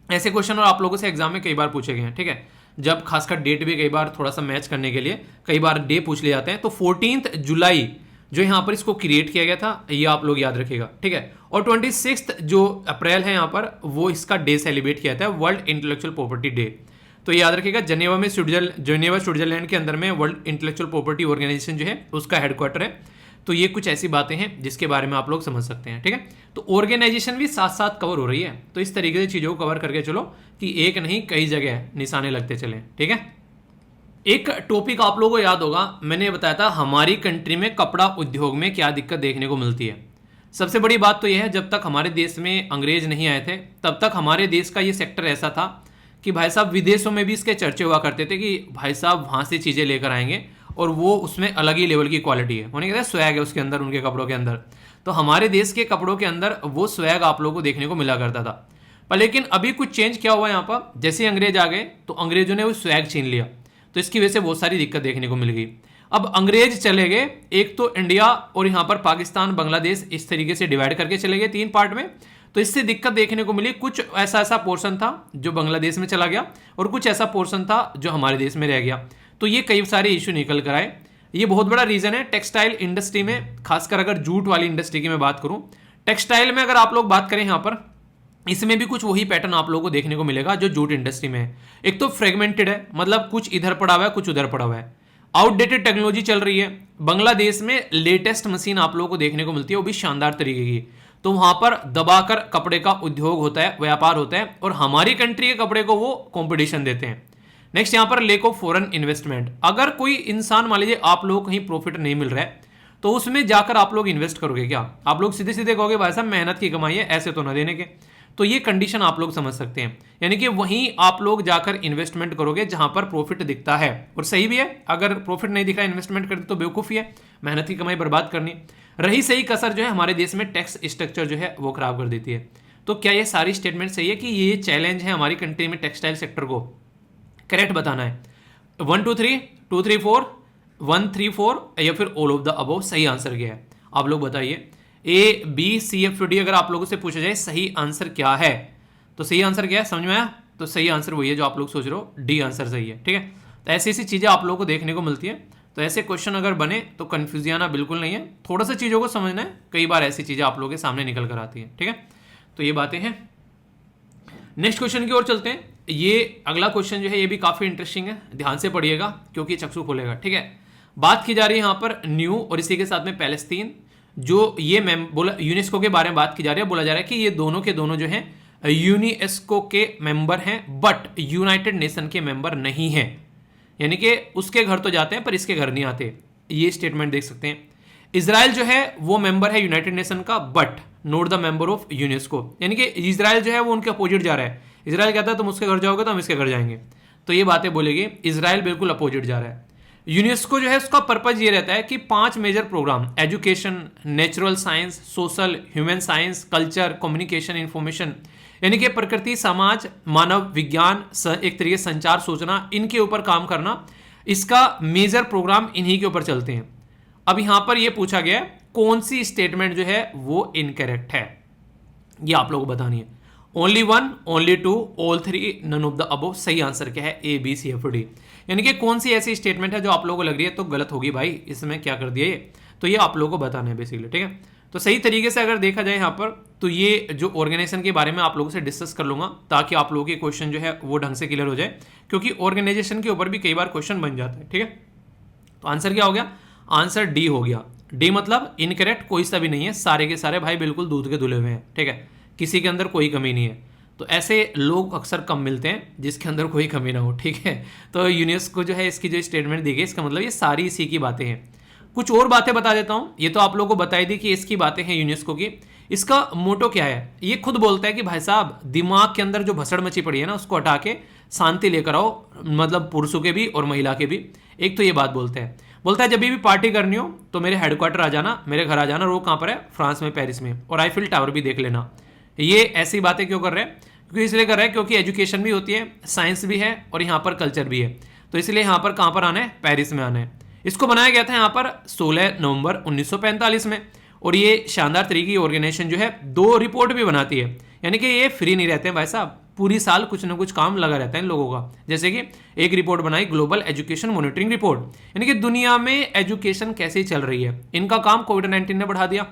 ऐसे क्वेश्चन और आप लोगों से एग्जाम में कई बार पूछे गए हैं। ठीक है, जब खासकर डेट भी कई बार थोड़ा सा मैच करने के लिए कई बार डे पूछ ले जाते हैं। तो 14 जुलाई जो यहाँ पर इसको क्रिएट किया गया था ये आप लोग याद रखिएगा। ठीक है, और 26 जो अप्रैल है यहाँ पर वो इसका डे सेलिब्रेट किया था, वर्ल्ड इंटेलेक्चुअल प्रॉपर्टी डे। तो याद रखिएगा जेनेवा में जेनेवा स्विट्जरलैंड के अंदर में वर्ल्ड इंटेलेक्चुअल प्रॉपर्टी ऑर्गेनाइजेशन जो है उसका हेडक्वार्टर है। तो ये कुछ ऐसी बातें हैं जिसके बारे में आप लोग समझ सकते हैं। ठीक है, तो ऑर्गेनाइजेशन भी साथ साथ कवर हो रही है, तो इस तरीके से चीज़ों को कवर करके चलो कि एक नहीं कई जगह निशाने लगते चलें। ठीक है, एक टॉपिक आप लोगों को याद होगा, मैंने बताया था हमारी कंट्री में कपड़ा उद्योग में क्या दिक्कत देखने को मिलती है। सबसे बड़ी बात तो यह है जब तक हमारे देश में अंग्रेज नहीं आए थे तब तक हमारे देश का ये सेक्टर ऐसा था कि भाई साहब विदेशों में भी इसके चर्चे हुआ करते थे कि भाई साहब वहाँ से चीज़ें लेकर आएंगे और वो उसमें अलग ही लेवल की क्वालिटी है, होने के स्वैग है उसके अंदर, उनके कपड़ों के अंदर। तो हमारे देश के कपड़ों के अंदर वो स्वैग आप लोगों को देखने को मिला करता था। पर लेकिन अभी कुछ चेंज क्या हुआ यहाँ पर, जैसे ही अंग्रेज आ गए तो अंग्रेजों ने वो स्वैग छीन लिया, तो इसकी वजह से बहुत सारी दिक्कत देखने को मिल गई। अब अंग्रेज चले गए, एक तो इंडिया और यहाँ पर पाकिस्तान बांग्लादेश इस तरीके से डिवाइड करके चले गए 3 पार्ट में। तो इससे दिक्कत देखने को मिली, कुछ ऐसा पोर्शन था जो बांग्लादेश में चला गया और कुछ ऐसा पोर्शन था जो हमारे देश में रह गया। तो ये कई सारे इश्यू निकल कर आए। ये बहुत बड़ा रीजन है टेक्सटाइल इंडस्ट्री में, खासकर अगर जूट वाली इंडस्ट्री की मैं बात करूं, टेक्सटाइल में अगर आप लोग बात करें यहाँ पर इसमें भी कुछ वही पैटर्न आप लोगों को देखने को मिलेगा जो जूट इंडस्ट्री में है। एक तो फ्रेगमेंटेड है, मतलब कुछ इधर पड़ा हुआ है कुछ उधर पड़ा हुआ है, आउटडेटेड टेक्नोलॉजी चल रही है। बांग्लादेश में लेटेस्ट मशीन आप लोगों को देखने को मिलती है, वो भी शानदार तरीके की। तो वहां पर दबाकर कपड़े का उद्योग होता है, व्यापार होता है, और हमारी कंट्री के कपड़े को वो कंपटीशन देते हैं। नेक्स्ट यहाँ पर लेक ऑफ फॉरेन इन्वेस्टमेंट। अगर कोई इंसान मान लीजिए आप लोगों को कहीं प्रॉफिट नहीं मिल रहा है तो उसमें जाकर आप लोग इन्वेस्ट करोगे क्या? आप लोग सीधे सीधे कहोगे भाई साहब मेहनत की कमाई है, ऐसे तो ना देने के। तो ये कंडीशन आप लोग समझ सकते हैं, यानी कि वहीं आप लोग जाकर इन्वेस्टमेंट करोगे जहां पर प्रॉफिट दिखता है। और सही भी है, अगर प्रॉफिट नहीं दिखा इन्वेस्टमेंट करते तो बेवकूफ़ी है, मेहनत की कमाई बर्बाद करनी। रही सही कसर जो है हमारे देश में टैक्स स्ट्रक्चर जो है वो खराब कर देती है। तो क्या ये सारी स्टेटमेंट सही है कि ये चैलेंज है हमारी कंट्री में टेक्सटाइल सेक्टर को करेक्ट बताना है? 1 2 3 2 3 4 1 3 4 या फिर ऑल ऑफ द अबव सही आंसर क्या है? आप लोग बताइए। A B C F D अगर आप लोगों से पूछा जाए सही आंसर क्या है, तो सही आंसर क्या है? समझ में आया? तो सही आंसर वही है जो आप लोग सोच रहे हो, डी आंसर सही है। ठीक है, तो ऐसी ऐसी चीज़ें आप लोगों को देखने को मिलती है। तो ऐसे क्वेश्चन अगर बने तो कन्फ्यूज आना बिल्कुल नहीं है, थोड़ा सा चीज़ों को समझना है। कई बार ऐसी चीज़ें आप लोगों के सामने निकल कर आती है। ठीक है, तो ये बातें हैं। नेक्स्ट क्वेश्चन की ओर चलते हैं। ये अगला क्वेश्चन जो है ये भी काफ़ी इंटरेस्टिंग है, ध्यान से पढ़िएगा क्योंकि चक्षु खोलेगा। ठीक है, बात की जा रही है यहाँ पर न्यू और इसी के साथ में पैलेस्तीन, जो ये बोला यूनेस्को के बारे में बात की जा रही है। बोला जा रहा है कि ये दोनों के दोनों जो हैं यूनेस्को के मेंबर हैं बट यूनाइटेड नेशन के मेंबर नहीं हैं, यानी कि उसके घर तो जाते हैं पर इसके घर नहीं आते। ये स्टेटमेंट देख सकते हैं। इजराइल जो है वो मेंबर है यूनाइटेड नेशन का but not the member of UNESCO, यानी कि इजराइल जो है वो उनके अपोजिट जा रहा है। इजराइल कहता है तुम उसके घर जाओगे तो हम इसके घर जाएंगे, तो ये बातें बोलेगी। इजराइल बिल्कुल अपोजिट जा रहा है। यूनेस्को जो है उसका पर्पज ये रहता है कि 5 major programme education, natural science, social, human science, culture, communication, information, यानी कि प्रकृति, समाज, मानव विज्ञान, एक तरीके संचार, सूचना, इनके ऊपर काम करना, इसका मेजर प्रोग्राम इन्हीं के ऊपर चलते हैं। अब यहां पर यह पूछा गया कौन सी स्टेटमेंट जो है वो इनकरेक्ट है, ये आप लोगों को बतानी है। Only 1, only 2, all 3, none of the above सही आंसर क्या है? A B C F D, यानी कि कौन सी ऐसी स्टेटमेंट है जो आप लोगों को लग रही है तो गलत होगी भाई, इसमें क्या कर दिया ये, तो ये आप लोगों को बताना है बेसिकली। ठीक है, तो सही तरीके से अगर देखा जाए यहाँ पर तो ये जो ऑर्गेनाइजेशन के बारे में आप लोगों से डिस्कस कर लूंगा ताकि आप लोगों के क्वेश्चन जो है वो ढंग से क्लियर हो जाए, क्योंकि ऑर्गेनाइजेशन के ऊपर भी कई बार क्वेश्चन बन जाता है। ठीक है, तो आंसर क्या हो गया? आंसर डी हो गया। डी मतलब इनकरेक्ट कोई सा भी नहीं है, सारे के सारे भाई बिल्कुल दूध के धुले हुए हैं। ठीक है, किसी के अंदर कोई कमी नहीं है। तो ऐसे लोग अक्सर कम मिलते हैं जिसके अंदर कोई कमी ना हो। ठीक है, तो यूनेस्को जो है इसकी जो स्टेटमेंट दी गई इसका मतलब ये सारी इसी की बातें हैं। कुछ और बातें बता देता हूं, ये तो आप लोगों को बताई दी कि इसकी बातें हैं यूनेस्को की। इसका मोटो क्या है? ये खुद बोलता है कि भाई साहब दिमाग के अंदर जो भसड़ मची पड़ी है ना उसको हटा के शांति लेकर आओ, मतलब पुरुषों के भी और महिला के भी। एक तो ये बात बोलता है जब भी पार्टी करनी हो तो मेरे हेडक्वार्टर आ जाना, मेरे घर आ जाना। वो कहाँ पर है? फ्रांस में, पेरिस में। और आईफिल टावर भी देख लेना। ये ऐसी बातें क्यों कर रहे हैं? क्योंकि इसलिए कर रहे हैं क्योंकि एजुकेशन भी होती है, साइंस भी है और यहाँ पर कल्चर भी है। तो इसलिए यहाँ पर कहाँ पर आना है? पेरिस में आना है। इसको बनाया गया था यहाँ पर 16 नवंबर 1945 में। और ये शानदार तरीके की ऑर्गेनाइजेशन जो है 2 रिपोर्ट भी बनाती है, यानी कि ये फ्री नहीं रहते हैं भाई साहब, पूरी साल कुछ ना कुछ काम लगा रहता है इन लोगों का। जैसे कि एक रिपोर्ट बनाई ग्लोबल एजुकेशन मॉनिटरिंग रिपोर्ट, यानी कि दुनिया में एजुकेशन कैसे चल रही है। इनका काम कोविड-19 ने बढ़ा दिया,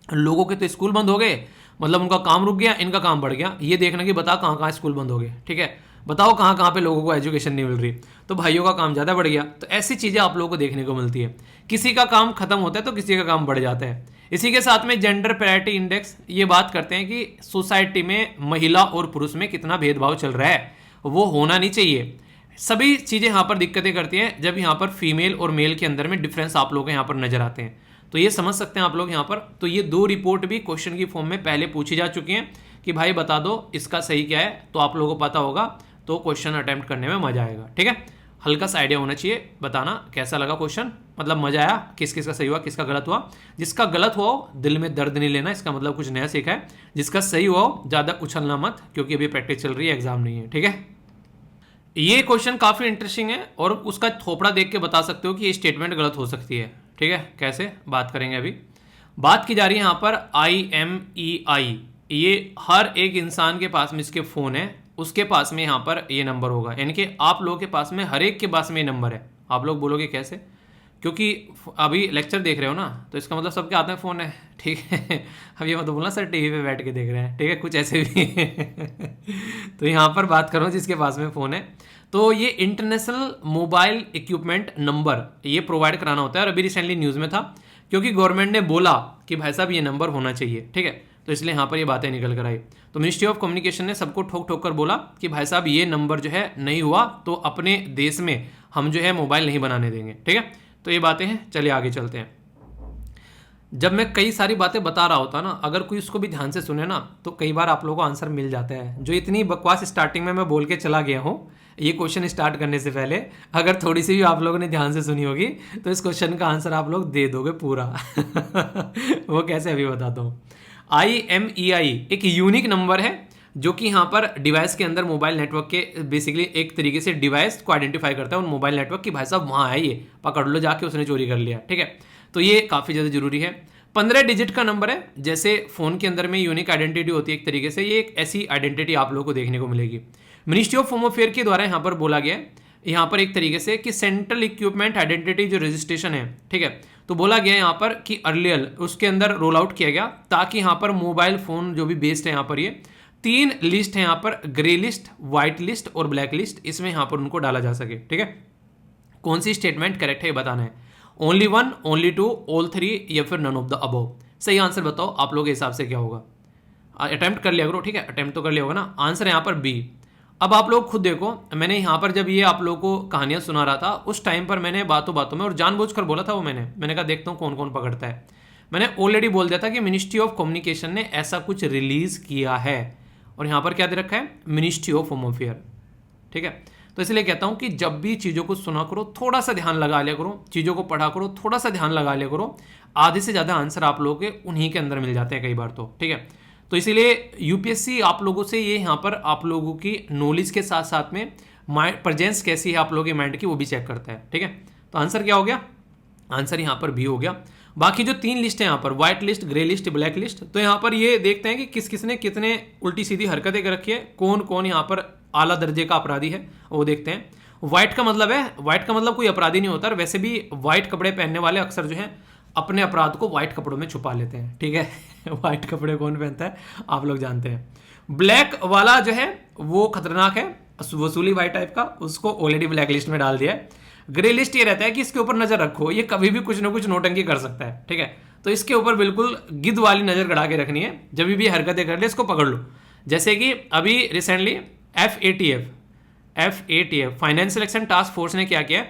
लोगों के तो स्कूल बंद हो गए, मतलब उनका काम रुक गया, इनका काम बढ़ गया। ये देखना कि बता कहाँ कहाँ स्कूल बंद हो गए। ठीक है, बताओ कहाँ कहाँ पे लोगों को एजुकेशन नहीं मिल रही, तो भाइयों का काम ज़्यादा बढ़ गया। तो ऐसी चीज़ें आप लोगों को देखने को मिलती है, किसी का काम खत्म होता है तो किसी का काम बढ़ जाता है। इसी के साथ में जेंडर पैरिटी इंडेक्स ये बात करते हैं कि सोसाइटी में महिला और पुरुष में कितना भेदभाव चल रहा है, वो होना नहीं चाहिए। सभी चीज़ें यहाँ पर दिक्कतें करती हैं जब यहाँ पर फीमेल और मेल के अंदर में डिफरेंस आप लोगों को यहाँ पर नजर आते हैं। तो ये समझ सकते हैं आप लोग यहाँ पर। तो ये 2 रिपोर्ट भी क्वेश्चन की फॉर्म में पहले पूछी जा चुकी हैं कि भाई बता दो इसका सही क्या है, तो आप लोगों को पता होगा तो क्वेश्चन अटेम्प्ट करने में मजा आएगा। ठीक है, हल्का सा आइडिया होना चाहिए, बताना कैसा लगा क्वेश्चन, मतलब मजा आया, किस किस का सही हुआ, किसका गलत हुआ। जिसका गलत हुआ हो दिल में दर्द नहीं लेना, इसका मतलब कुछ नया सीखा है। जिसका सही हुआ हो ज़्यादा उछलना मत, क्योंकि अभी प्रैक्टिस चल रही है, एग्जाम नहीं है। ठीक है, ये क्वेश्चन काफ़ी इंटरेस्टिंग है और उसका थोपड़ा देख के बता सकते हो कि ये स्टेटमेंट गलत हो सकती है। ठीक है, कैसे बात करेंगे अभी। बात की जा रही है यहाँ पर IMEI, ये हर एक इंसान के पास में इसके फ़ोन है, उसके पास में यहाँ पर ये नंबर होगा, यानी कि आप लोगों के पास में हर एक के पास में ये नंबर है। आप लोग बोलोगे कैसे? क्योंकि अभी लेक्चर देख रहे हो ना, तो इसका मतलब सबके हाथ में फ़ोन है। ठीक है, अब ये मत बोलना सर टीवी पे बैठ के देख रहे हैं। ठीक है, कुछ ऐसे भी तो यहाँ पर बात करो जिसके पास में फ़ोन है, तो ये इंटरनेशनल मोबाइल इक्विपमेंट नंबर ये प्रोवाइड कराना होता है। और अभी रिसेंटली न्यूज़ में था क्योंकि गवर्नमेंट ने बोला कि भाई साहब ये नंबर होना चाहिए। ठीक है, तो इसलिए यहाँ पर ये बातें निकल कर आई। तो मिनिस्ट्री ऑफ कम्युनिकेशन ने सबको ठोक ठोक कर बोला कि भाई साहब ये नंबर जो है नहीं हुआ तो अपने देश में हम जो है मोबाइल नहीं बनाने देंगे। ठीक है, तो ये बातें हैं, चलिए आगे चलते हैं। जब मैं कई सारी बातें बता रहा होता ना, अगर कोई उसको भी ध्यान से सुने ना, तो कई बार आप लोगों को आंसर मिल जाता है। जो इतनी बकवास स्टार्टिंग में मैं बोल के चला गया हूँ ये क्वेश्चन स्टार्ट करने से पहले, अगर थोड़ी सी भी आप लोगों ने ध्यान से सुनी होगी तो इस क्वेश्चन का आंसर आप लोग दे दोगे पूरा। वो कैसे, अभी बताता हूँ। IMEI एक यूनिक नंबर है जो कि यहाँ पर डिवाइस के अंदर मोबाइल नेटवर्क के बेसिकली एक तरीके से डिवाइस को आइडेंटिफाई करता है उन मोबाइल नेटवर्क की, भाई साहब वहाँ है ये, पकड़ लो जाके, उसने चोरी कर लिया, ठीक है। तो ये काफ़ी ज़्यादा जरूरी है। 15 डिजिट का नंबर है, जैसे फ़ोन के अंदर में यूनिक आइडेंटिटी होती है एक तरीके से, ये एक ऐसी आइडेंटिटी आप लोगों को देखने को मिलेगी। मिनिस्ट्री ऑफ होम अफेयर के द्वारा यहाँ पर बोला गया है, यहाँ पर एक तरीके से कि सेंट्रल इक्विपमेंट आइडेंटिटी जो रजिस्ट्रेशन है, ठीक है, तो बोला गया यहाँ पर कि अर्लियर उसके अंदर रोल आउट किया गया ताकि यहाँ पर मोबाइल फ़ोन जो भी बेस्ड है यहाँ पर ये 3 लिस्ट है यहाँ पर, ग्रे लिस्ट, व्हाइट लिस्ट और ब्लैक लिस्ट, इसमें यहाँ पर उनको डाला जा सके, ठीक है। कौन सी स्टेटमेंट करेक्ट है ये बताना है। ओनली 1, ओनली 2, ऑल 3 या फिर नन ऑफ द अबव। सही आंसर बताओ आप लोगों के हिसाब से क्या होगा। अटेम्प्ट कर लिया करो, ठीक है, अटेम्प्ट तो कर लिया होगा ना। आंसर यहाँ पर बी। अब आप लोग खुद देखो, मैंने यहाँ पर जब ये आप लोगों को कहानियाँ सुना रहा था उस टाइम पर मैंने बातों बातों में और जानबूझकर बोला था वो, मैंने कहा देखता हूँ कौन कौन पकड़ता है। मैंने ऑलरेडी बोल दिया था कि मिनिस्ट्री ऑफ कम्युनिकेशन ने ऐसा कुछ रिलीज किया है, और यहाँ पर क्या दे रखा है, मिनिस्ट्री ऑफ होम अफेयर, ठीक है। तो इसलिए कहता हूँ कि जब भी चीज़ों को सुना करो थोड़ा सा ध्यान लगा लिया करो, चीज़ों को पढ़ा करो थोड़ा सा ध्यान लगा लिया करो, आधे से ज़्यादा आंसर आप लोगों के उन्हीं के अंदर मिल जाते हैं कई बार तो, ठीक है। तो इसीलिए यूपीएससी आप लोगों से ये यहाँ पर आप लोगों की नॉलेज के साथ साथ में माइंड प्रेजेंस कैसी है आप लोगों के माइंड की वो भी चेक करता है, ठीक है। तो आंसर क्या हो गया, आंसर यहाँ पर भी हो गया। बाकी जो 3 लिस्ट है यहाँ पर, white list, grey list, black list, तो यहाँ पर ये देखते हैं कि किस किसने कितने उल्टी सीधी हरकतें कर रखी है, कौन कौन यहाँ पर आला दर्जे का अपराधी है वो देखते हैं। व्हाइट का मतलब है, व्हाइट का मतलब कोई अपराधी नहीं होता, वैसे भी व्हाइट कपड़े पहनने वाले अक्सर जो है अपने अपराध को व्हाइट कपड़ों में छुपा लेते हैं, ठीक है। व्हाइट कपड़े कौन पहनता है आप लोग जानते हैं। ब्लैक वाला जो है वो खतरनाक है, वसूली वाइट टाइप का, उसको ऑलरेडी ब्लैक लिस्ट में डाल दिया है। ग्रे लिस्ट ये रहता है कि इसके ऊपर नजर रखो, ये कभी भी कुछ ना कुछ नोटंकी कर सकता है, ठीक है। तो इसके ऊपर बिल्कुल गिद्ध वाली नजर गड़ा के रखनी है, जब भी हरकतें कर ले इसको पकड़ लो। जैसे कि अभी recently FATF financial action task force ने क्या किया,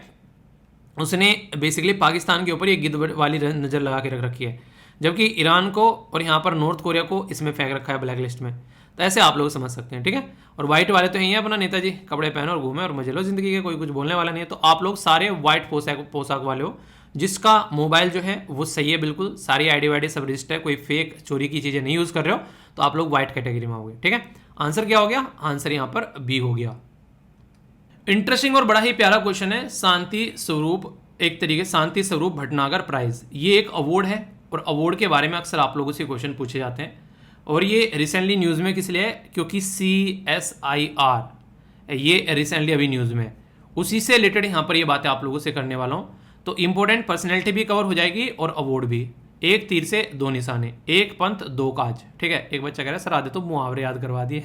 उसने बेसिकली पाकिस्तान के ऊपर ये गिद्ध वाली नज़र लगा के रख रखी है, जबकि ईरान को और यहाँ पर नॉर्थ कोरिया को इसमें फेंक रखा है ब्लैक लिस्ट में। तो ऐसे आप लोग समझ सकते हैं, ठीक है। और व्हाइट वाले तो यही है अपना नेताजी, कपड़े पहनो और घूमे और मजे लो जिंदगी के, कोई कुछ बोलने वाला नहीं है। तो आप लोग सारे व्हाइट पोशाक वाले हो, जिसका मोबाइल जो है वो सही है बिल्कुल, सारी आईडी वाईडी सब रजिस्टर है, कोई फेक चोरी की चीज़ें नहीं यूज़ कर रहे हो, तो आप लोग व्हाइट कैटेगरी में होगे, ठीक है। आंसर क्या हो गया, आंसर यहाँ पर बी हो गया। इंटरेस्टिंग और बड़ा ही प्यारा क्वेश्चन है, शांति स्वरूप, एक तरीके शांति स्वरूप भटनागर प्राइज, ये एक अवार्ड है और अवार्ड के बारे में अक्सर आप लोगों से क्वेश्चन पूछे जाते हैं। और ये रिसेंटली न्यूज़ में किस लिए है, क्योंकि CSIR ये रिसेंटली अभी न्यूज़ में, उसी से रिलेटेड यहाँ पर ये बातें आप लोगों से करने वाला हूँ। तो इंपॉर्टेंट पर्सनैलिटी भी कवर हो जाएगी और अवार्ड भी, एक तीर से 2 निशाने, एक पंथ 2 काज, ठीक है। एक बच्चा कह रहा है सर आधे तो मुहावरे याद करवा दिए।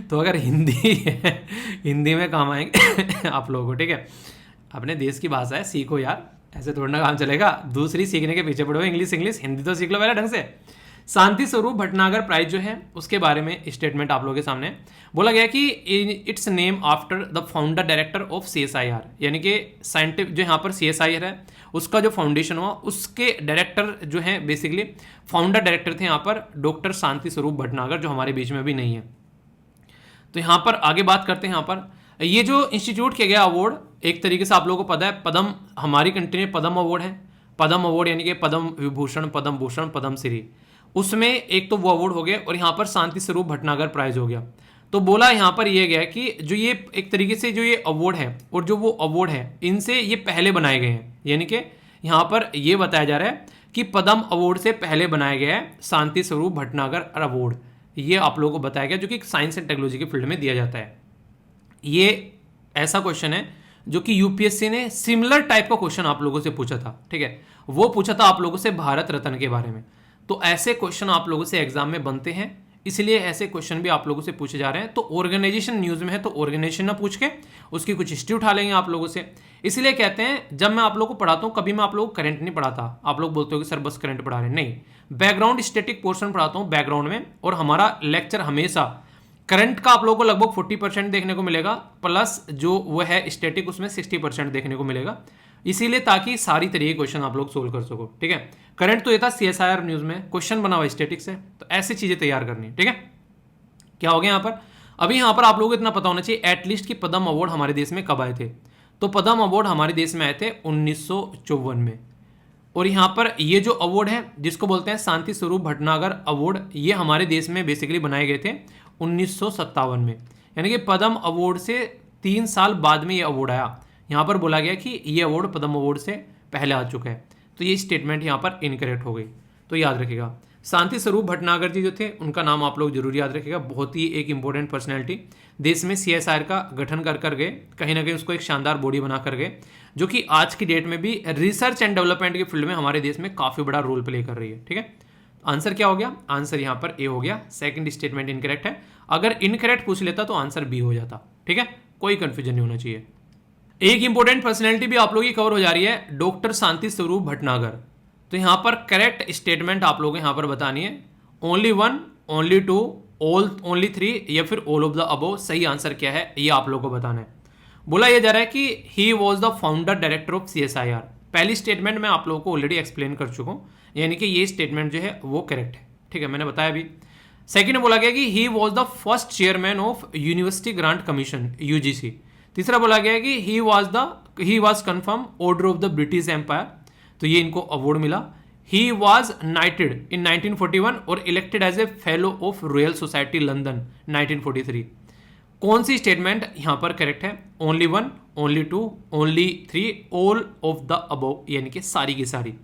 तो अगर हिंदी है, हिंदी में काम आएंगे आप लोगों को, ठीक है। अपने देश की भाषा है, सीखो यार, ऐसे थोड़ा ना काम चलेगा, दूसरी सीखने के पीछे पड़ो, इंग्लिश हिंदी तो सीख लो पहले ढंग से। शांति स्वरूप भटनागर प्राइज जो है उसके बारे में स्टेटमेंट आप लोगों के सामने बोला गया कि it's name after the founder director of CSIR, यानी कि साइंटिफिक जो यहाँ पर CSIR है उसका जो फाउंडेशन हुआ उसके डायरेक्टर जो है बेसिकली फाउंडर डायरेक्टर थे यहाँ पर डॉक्टर शांति स्वरूप भटनागर, जो हमारे बीच में भी नहीं है। तो यहाँ पर आगे बात करते हैं। यहाँ पर ये जो इंस्टीट्यूट किया गया अवार्ड, एक तरीके से आप लोगों को पता है पद्म, हमारी कंट्री में पद्म अवार्ड है, पद्म अवार्ड यानी कि पद्म विभूषण, पद्म भूषण, पद्म श्री, उसमें एक तो वो अवार्ड हो गया और यहाँ पर शांति स्वरूप भटनागर प्राइज हो गया। तो बोला यहाँ पर यह गया कि जो ये एक तरीके से जो ये अवार्ड है और जो वो अवार्ड है इनसे ये पहले बनाए गए हैं, यानी कि यहाँ पर ये बताया जा रहा है कि पद्म अवार्ड से पहले बनाया गया है शांति स्वरूप भटनागर अवार्ड, ये आप लोगों को बताया गया, जो कि साइंस एंड टेक्नोलॉजी के फील्ड में दिया जाता है। ये ऐसा क्वेश्चन है जो कि यूपीएससी ने सिमिलर टाइप का क्वेश्चन आप लोगों से पूछा था, ठीक है। वो पूछा था आप लोगों से भारत रत्न के बारे में। तो ऐसे क्वेश्चन आप लोगों से एग्जाम में बनते हैं, इसलिए ऐसे क्वेश्चन भी आप लोगों से पूछे जा रहे हैं। तो ऑर्गेनाइजेशन न्यूज़ में है तो ऑर्गेनाइजेशन ना पूछ के उसकी कुछ हिस्ट्री उठा लेंगे आप लोगों से। इसलिए कहते हैं जब मैं आप लोगों को पढ़ाता हूँ, कभी मैं आप लोगों को करंट नहीं पढ़ाता। आप लोग बोलते हो कि सर बस करंट पढ़ा रहे हैं, नहीं, बैकग्राउंड स्टैटिक पोर्शन पढ़ाता हूँ बैकग्राउंड में। और हमारा लेक्चर हमेशा करंट का आप लोगों को लगभग 40% देखने को मिलेगा, प्लस जो वो है स्टैटिक उसमें 60% देखने को मिलेगा। इसीलिए ताकि सारी तरीके क्वेश्चन आप लोग सोल्व कर सको, ठीक है। करंट तो ये था CSIR न्यूज में, क्वेश्चन बना हुआ स्टैटिक से, तो ऐसी चीजें तैयार करनी, ठीक है। क्या हो गया यहाँ पर, अभी यहाँ पर आप लोगों को इतना पता होना चाहिए एटलीस्ट कि पद्म अवार्ड हमारे देश में कब आए थे। तो पद्म अवार्ड हमारे देश में आए थे 1954 में। और यहाँ पर ये जो अवार्ड है जिसको बोलते हैं शांति स्वरूप भटनागर अवार्ड, ये हमारे देश में बेसिकली बनाए गए थे 1957 में। यानी कि पद्म अवार्ड से 3 साल बाद में ये अवार्ड आया। यहाँ पर बोला गया कि ये अवार्ड पद्म अवार्ड से पहले आ चुका है, तो ये स्टेटमेंट यहाँ पर इनकरेक्ट हो गई, तो याद रखिएगा। शांति स्वरूप भटनागर जी जो थे उनका नाम आप लोग जरूर याद रखिएगा, बहुत ही एक इंपॉर्टेंट पर्सनैलिटी, देश में CSIR का गठन कर गए, कहीं ना कहीं उसको एक शानदार बॉडी बना कर गए, जो कि आज की डेट में भी रिसर्च एंड डेवलपमेंट के फील्ड में हमारे देश में काफी बड़ा रोल प्ले कर रही है, ठीक है। आंसर क्या हो गया, आंसर यहाँ पर ए हो गया, सेकंड स्टेटमेंट इनकरेक्ट है। अगर इनकरेक्ट पूछ लेता तो आंसर बी हो जाता, ठीक है, कोई कंफ्यूजन नहीं होना चाहिए। एक इंपॉर्टेंट पर्सनैलिटी भी आप लोगों की कवर हो जा रही है, डॉक्टर शांति स्वरूप भटनागर। तो यहाँ पर करेक्ट स्टेटमेंट आप लोगों को यहाँ पर बतानी है, ओनली 1, ओनली 2, ओनली 3 या फिर ऑल ऑफ द अबव। सही आंसर क्या है ये आप लोगों को बताना है। बोला यह जा रहा है कि he was the founder director of CSIR। पहली स्टेटमेंट मैं आप लोगों को ऑलरेडी एक्सप्लेन कर चुका हूँ, यानी कि ये स्टेटमेंट जो है वो करेक्ट है, ठीक है, मैंने बताया अभी। सेकंड में बोला गया कि he was the first chairman of University Grant Commission UGC। तीसरा बोला गया कि he was confirm Order of the British Empire, तो ये इनको अवार्ड मिला। ही वॉज नाइटेड इन 1941 और elected as a fellow of Royal Society London 1943। कौन सी स्टेटमेंट यहां पर करेक्ट है, only 1, only 2, only 3, all of the above, यानी कि सारी की सारी।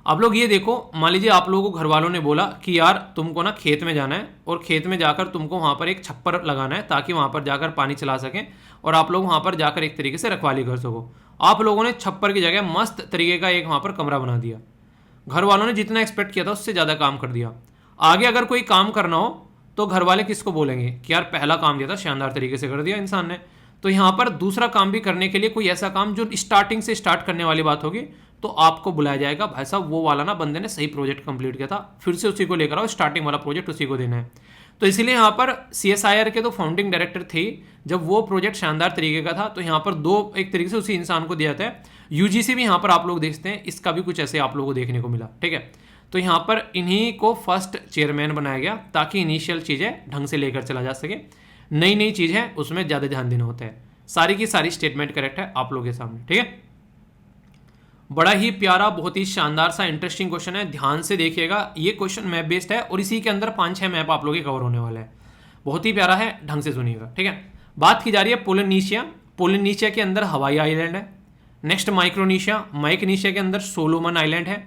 आप लोग ये देखो, मान लीजिए आप लोगों को घर वालों ने बोला कि यार तुमको ना खेत में जाना है और खेत में जाकर तुमको वहां पर एक छप्पर लगाना है ताकि वहां पर जाकर पानी चला सकें और आप लोग वहां पर जाकर एक तरीके से रखवाली कर सको। आप लोगों ने छप्पर की जगह मस्त तरीके का एक वहां पर कमरा बना दिया। घर वालों ने जितना एक्सपेक्ट किया था उससे ज़्यादा काम कर दिया। आगे अगर कोई काम करना हो तो घर वाले किसको बोलेंगे कि यार पहला काम दिया था शानदार तरीके से कर दिया इंसान ने। तो यहाँ पर दूसरा काम भी करने के लिए कोई ऐसा काम जो स्टार्टिंग से स्टार्ट करने वाली बात होगी तो आपको बुलाया जाएगा, भाई साहब वो वाला ना बंदे ने सही प्रोजेक्ट कंप्लीट किया था, फिर से उसी को लेकर आओ, स्टार्टिंग वाला प्रोजेक्ट उसी को देना है। तो इसलिए यहाँ पर CSIR के तो फाउंडिंग डायरेक्टर थे, जब वो प्रोजेक्ट शानदार तरीके का था तो यहाँ पर 2 एक तरीके से उसी इंसान को दिया जाता है। UGC भी यहाँ पर आप लोग देखते हैं, इसका भी कुछ ऐसे आप लोगों को देखने को मिला, ठीक है। तो यहाँ पर इन्हीं को फर्स्ट चेयरमैन बनाया गया ताकि इनिशियल चीज़ें ढंग से लेकर चला जा सके। नई नई चीज़ है उसमें ज़्यादा ध्यान देना होता है। सारी की सारी स्टेटमेंट करेक्ट है आप लोगों के सामने, ठीक है। बड़ा ही प्यारा, बहुत ही शानदार सा इंटरेस्टिंग क्वेश्चन है, ध्यान से देखिएगा। ये क्वेश्चन मैप बेस्ड है और इसी के अंदर 5-6 मैप आप लोगों के कवर होने वाले हैं। बहुत ही प्यारा है, ढंग से सुनिएगा, ठीक है। बात की जा रही है पोलिनेशिया। पोलिनेशिया के अंदर हवाई आइलैंड है। Next Micronesia. माइक्रोनेशिया के अंदर सोलोमन आइलैंड है,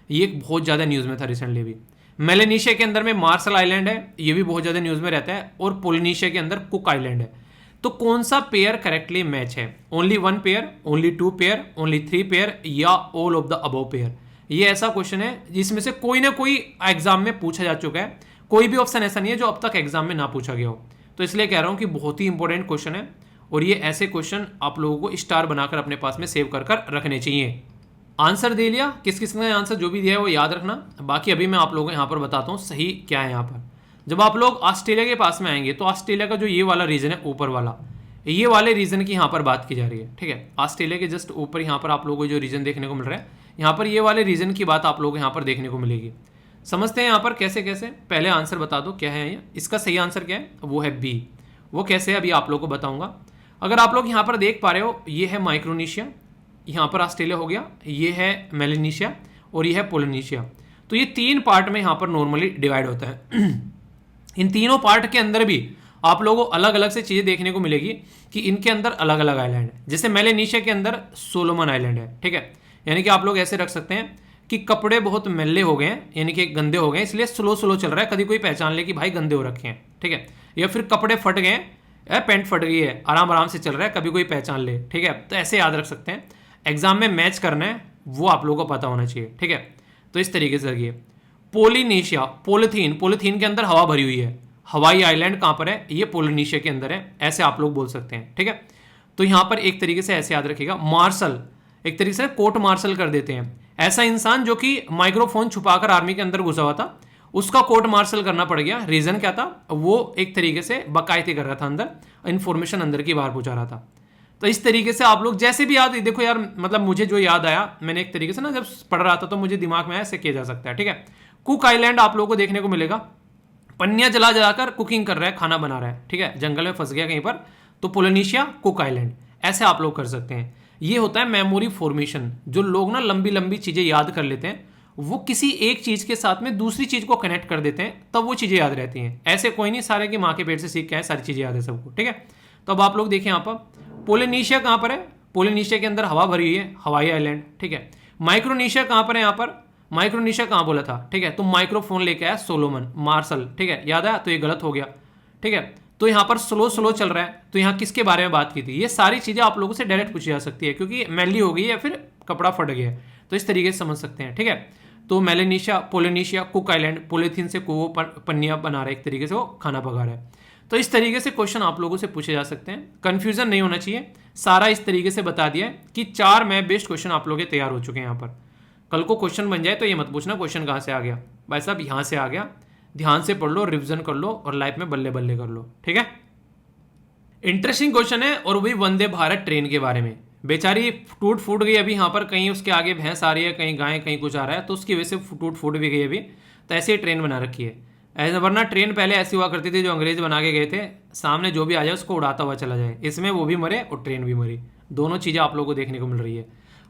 ये बहुत ज़्यादा न्यूज़ में था रिसेंटली भी। मेलेनेशिया के अंदर में मार्शल आइलैंड है, ये भी बहुत ज़्यादा न्यूज़ में रहता है। और पोलिनेशिया के अंदर कुक आइलैंड है। तो कौन सा पेयर करेक्टली मैच है, only 1 pair, only 2 pair, only 3 pair या all of the above pair? ये ऐसा क्वेश्चन है जिसमें से कोई ना कोई एग्जाम में पूछा जा चुका है, कोई भी ऑप्शन ऐसा नहीं है जो अब तक एग्जाम में ना पूछा गया हो। तो इसलिए कह रहा हूं कि बहुत ही इंपॉर्टेंट क्वेश्चन है और ये ऐसे क्वेश्चन आप लोगों को स्टार बनाकर अपने पास में सेव कर कर रखने चाहिए। आंसर दे लिया, किस किस ने आंसर जो भी दिया है वो याद रखना। बाकी अभी मैं आप लोगों को यहाँ पर बताता हूँ सही क्या है। यहाँ पर जब आप लोग ऑस्ट्रेलिया के पास में आएंगे तो ऑस्ट्रेलिया का जो ये वाला रीजन है ऊपर वाला, ये वाले रीजन की यहाँ पर बात की जा रही है, ठीक है। ऑस्ट्रेलिया के जस्ट ऊपर यहाँ पर आप लोगों को जो रीजन देखने को मिल रहा है, यहाँ पर ये वाले रीजन की बात आप लोगों को यहाँ पर देखने को मिलेगी। समझते हैं यहाँ पर कैसे कैसे। पहले आंसर बता दो क्या है ये, इसका सही आंसर क्या है, वो है बी। वो कैसे है अभी आप लोगों को बताऊंगा। अगर आप लोग यहाँ पर देख पा रहे हो, ये है माइक्रोनेशिया, यहाँ पर ऑस्ट्रेलिया हो गया, ये है मेलेनेशिया और ये है पोलिनेशिया। तो ये 3 पार्ट में यहाँ पर नॉर्मली डिवाइड होता है। इन तीनों पार्ट के अंदर भी आप लोगों को अलग अलग से चीज़ें देखने को मिलेगी कि इनके अंदर अलग अलग आइलैंड है। जैसे मेलेनेशिया के अंदर सोलोमन आइलैंड है, ठीक है। यानी कि आप लोग ऐसे रख सकते हैं कि कपड़े बहुत मैले हो गए हैं, यानी कि गंदे हो गए, इसलिए स्लो स्लो चल रहा है, कभी कोई पहचान ले कि भाई गंदे हो रखे हैं, ठीक है। या फिर कपड़े फट गए, पैंट फट गई है, आराम आराम से चल रहा है, कभी कोई पहचान ले, ठीक है। तो ऐसे याद रख सकते हैं। एग्जाम में मैच करना है वो आप लोगों को पता होना चाहिए, ठीक है। तो इस तरीके से रखिए। पोलिनेशिया, पॉलीथीन के अंदर हवा भरी हुई है। हवाई आइलैंड कहाँ पर है, ये पोलिनेशिया के अंदर है, ऐसे आप लोग बोल सकते हैं, ठीक है। तो यहाँ पर एक तरीके से ऐसे याद रखिएगा। मार्शल, एक तरीके से कोर्ट मार्शल कर देते हैं। ऐसा इंसान जो कि माइक्रोफोन छुपाकर आर्मी के अंदर घुसा हुआ था, उसका कोर्ट मार्शल करना पड़ गया। रीजन क्या था, वो एक तरीके से बकायती कर रहा था, अंदर इंफॉर्मेशन अंदर की बाहर पहुंचा रहा था। तो इस तरीके से आप लोग जैसे भी याद, देखो यार मतलब मुझे जो याद आया, मैंने एक तरीके से ना जब पढ़ रहा था तो मुझे दिमाग में आया, ऐसे किया जा सकता है, ठीक है। कुक आइलैंड आप लोगों को देखने को मिलेगा, पन्नियां जला जलाकर कुकिंग कर रहा है, खाना बना रहा है, ठीक है, जंगल में फंस गया कहीं पर, तो पोलिनेशिया, कुक आइलैंड, ऐसे आप लोग कर सकते हैं। ये होता है मेमोरी फॉर्मेशन। जो लोग ना लंबी लंबी चीजें याद कर लेते हैं, वो किसी एक चीज के साथ में दूसरी चीज को कनेक्ट कर देते हैं, तब वो चीजें याद रहती हैं। ऐसे कोई नहीं सारे की माँ के पेट से सीख के आए सारी चीजें याद है सबको, ठीक है। तो अब आप लोग देखिए यहाँ पर पोलिनेशिया कहाँ पर है, पोलिनेशिया के अंदर हवा भरी हुई है, हवाई आइलैंड, ठीक है। माइक्रोनेशिया कहाँ पर है, यहाँ पर माइक्रोनेशिया कहाँ बोला था, ठीक है। तो माइक्रोफोन लेके आया सोलोमन मार्शल, ठीक है, याद आया, तो ये गलत हो गया, ठीक है। तो यहाँ पर स्लो स्लो चल रहा है, तो यहाँ किसके बारे में बात की थी, ये सारी चीजें आप लोगों से डायरेक्ट पूछी जा सकती है, क्योंकि मैली हो गई है या फिर कपड़ा फट गया है, तो इस तरीके से समझ सकते हैं, ठीक है। तो Melanesia, Polynesia, cook island, polythene से को पन्नियां बना रहा है, एक तरीके से वो खाना पका रहा है। तो इस तरीके से क्वेश्चन आप लोगों से पूछे जा सकते हैं, कंफ्यूजन नहीं होना चाहिए। सारा इस तरीके से बता दिया है कि 4 मैप बेस्ड क्वेश्चन आप लोग तैयार हो चुके हैं। यहाँ पर कल को क्वेश्चन बन जाए तो ये मत पूछना क्वेश्चन कहाँ से आ गया, भाई साहब यहाँ से आ गया, ध्यान से पढ़ लो, रिविजन कर लो और लाइफ में बल्ले बल्ले कर लो, ठीक है। इंटरेस्टिंग क्वेश्चन है, और वही वंदे भारत ट्रेन के बारे में। बेचारी टूट फूट गई अभी, यहाँ पर कहीं उसके आगे भैंस आ रही है, कहीं गाय, कहीं कुछ आ रहा है, तो उसकी वजह से टूट फूट भी गई अभी, तो ऐसे ही ट्रेन बना रखी है। ऐसा वरना ट्रेन पहले ऐसी हुआ करती थी, जो अंग्रेज बना के गए थे, सामने जो भी आ जाए उसको उड़ाता हुआ चला जाए। इसमें वो भी मरे और ट्रेन भी मरी, दोनों चीज़ें आप लोगों को देखने को मिल रही है।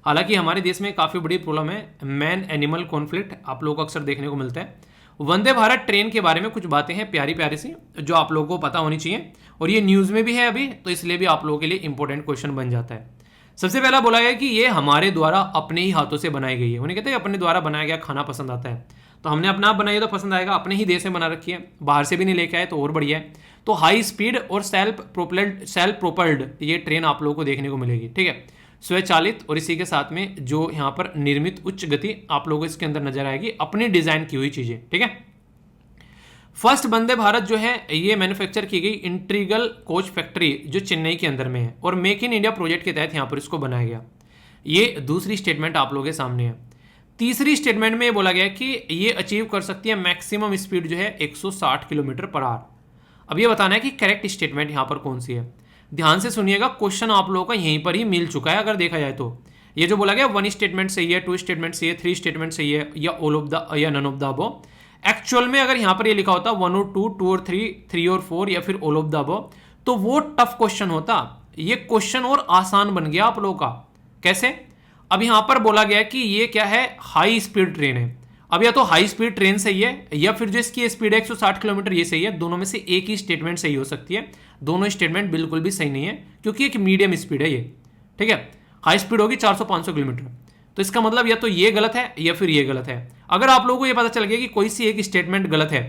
हालांकि हमारे देश में काफ़ी बड़ी प्रॉब्लम है, मैन एनिमल कॉन्फ्लिक्ट आप लोगों को अक्सर देखने को मिलता है। वंदे भारत ट्रेन के बारे में कुछ बातें हैं प्यारी प्यारी सी, जो आप लोगों को पता होनी चाहिए, और ये न्यूज़ में भी है अभी, तो इसलिए भी आप लोगों के लिए इंपॉर्टेंट क्वेश्चन बन जाता है। सबसे पहला बोला गया कि ये हमारे द्वारा अपने ही हाथों से बनाई गई है। उन्हें कहते हैं अपने द्वारा बनाया गया खाना पसंद आता है, तो हमने अपना आप बनाई तो पसंद आएगा, अपने ही देश में बना रखी है, बाहर से भी नहीं लेके आए तो और बढ़िया है। तो हाई स्पीड और सेल्फ प्रोपल्ड ये ट्रेन आप लोगों को देखने को मिलेगी, ठीक है, स्वचालित, और इसी के साथ में जो यहाँ पर निर्मित उच्च गति आप लोगों को इसके अंदर नजर आएगी, अपनी डिजाइन की हुई चीजें, ठीक है। फर्स्ट वंदे भारत जो है ये मैन्युफैक्चर की गई इंटीग्रल कोच फैक्ट्री जो चेन्नई के अंदर में है, और मेक इन इंडिया प्रोजेक्ट के तहत यहाँ पर इसको बनाया गया। ये दूसरी स्टेटमेंट आप लोगों के सामने है। तीसरी स्टेटमेंट में ये बोला गया कि ये अचीव कर सकती है मैक्सिमम स्पीड जो है 160 किलोमीटर पर आवर। अब ये बताना है कि करेक्ट स्टेटमेंट यहाँ पर कौन सी है। ध्यान से सुनिएगा, क्वेश्चन आप लोगों का यहीं पर ही मिल चुका है अगर देखा जाए तो। ये जो बोला गया 1 स्टेटमेंट सही है, 2 स्टेटमेंट सही है, 3 स्टेटमेंट सही है, या ऑल ऑफ द या none of the above. Actual में अगर यहां पर ये लिखा होता 1 और 2, 2 और 3, 3 और 4, या फिर ऑल ऑफ द अबव, तो वो टफ क्वेश्चन होता। ये क्वेश्चन और आसान बन गया आप लोगों का। कैसे? अब यहां पर बोला गया कि ये क्या है, हाई स्पीड ट्रेन है। अब या तो हाई स्पीड ट्रेन सही है, या फिर जो इसकी स्पीड है 160 किलोमीटर ये सही है। दोनों में से एक ही स्टेटमेंट सही हो सकती है। दोनों स्टेटमेंट बिल्कुल भी सही नहीं है, क्योंकि एक मीडियम स्पीड है ये, ठीक है। हाई स्पीड होगी 400-500 किलोमीटर, तो इसका मतलब या तो ये गलत है या फिर ये गलत है। अगर आप लोगों को ये पता चल गया कि कोई सी एक स्टेटमेंट गलत है,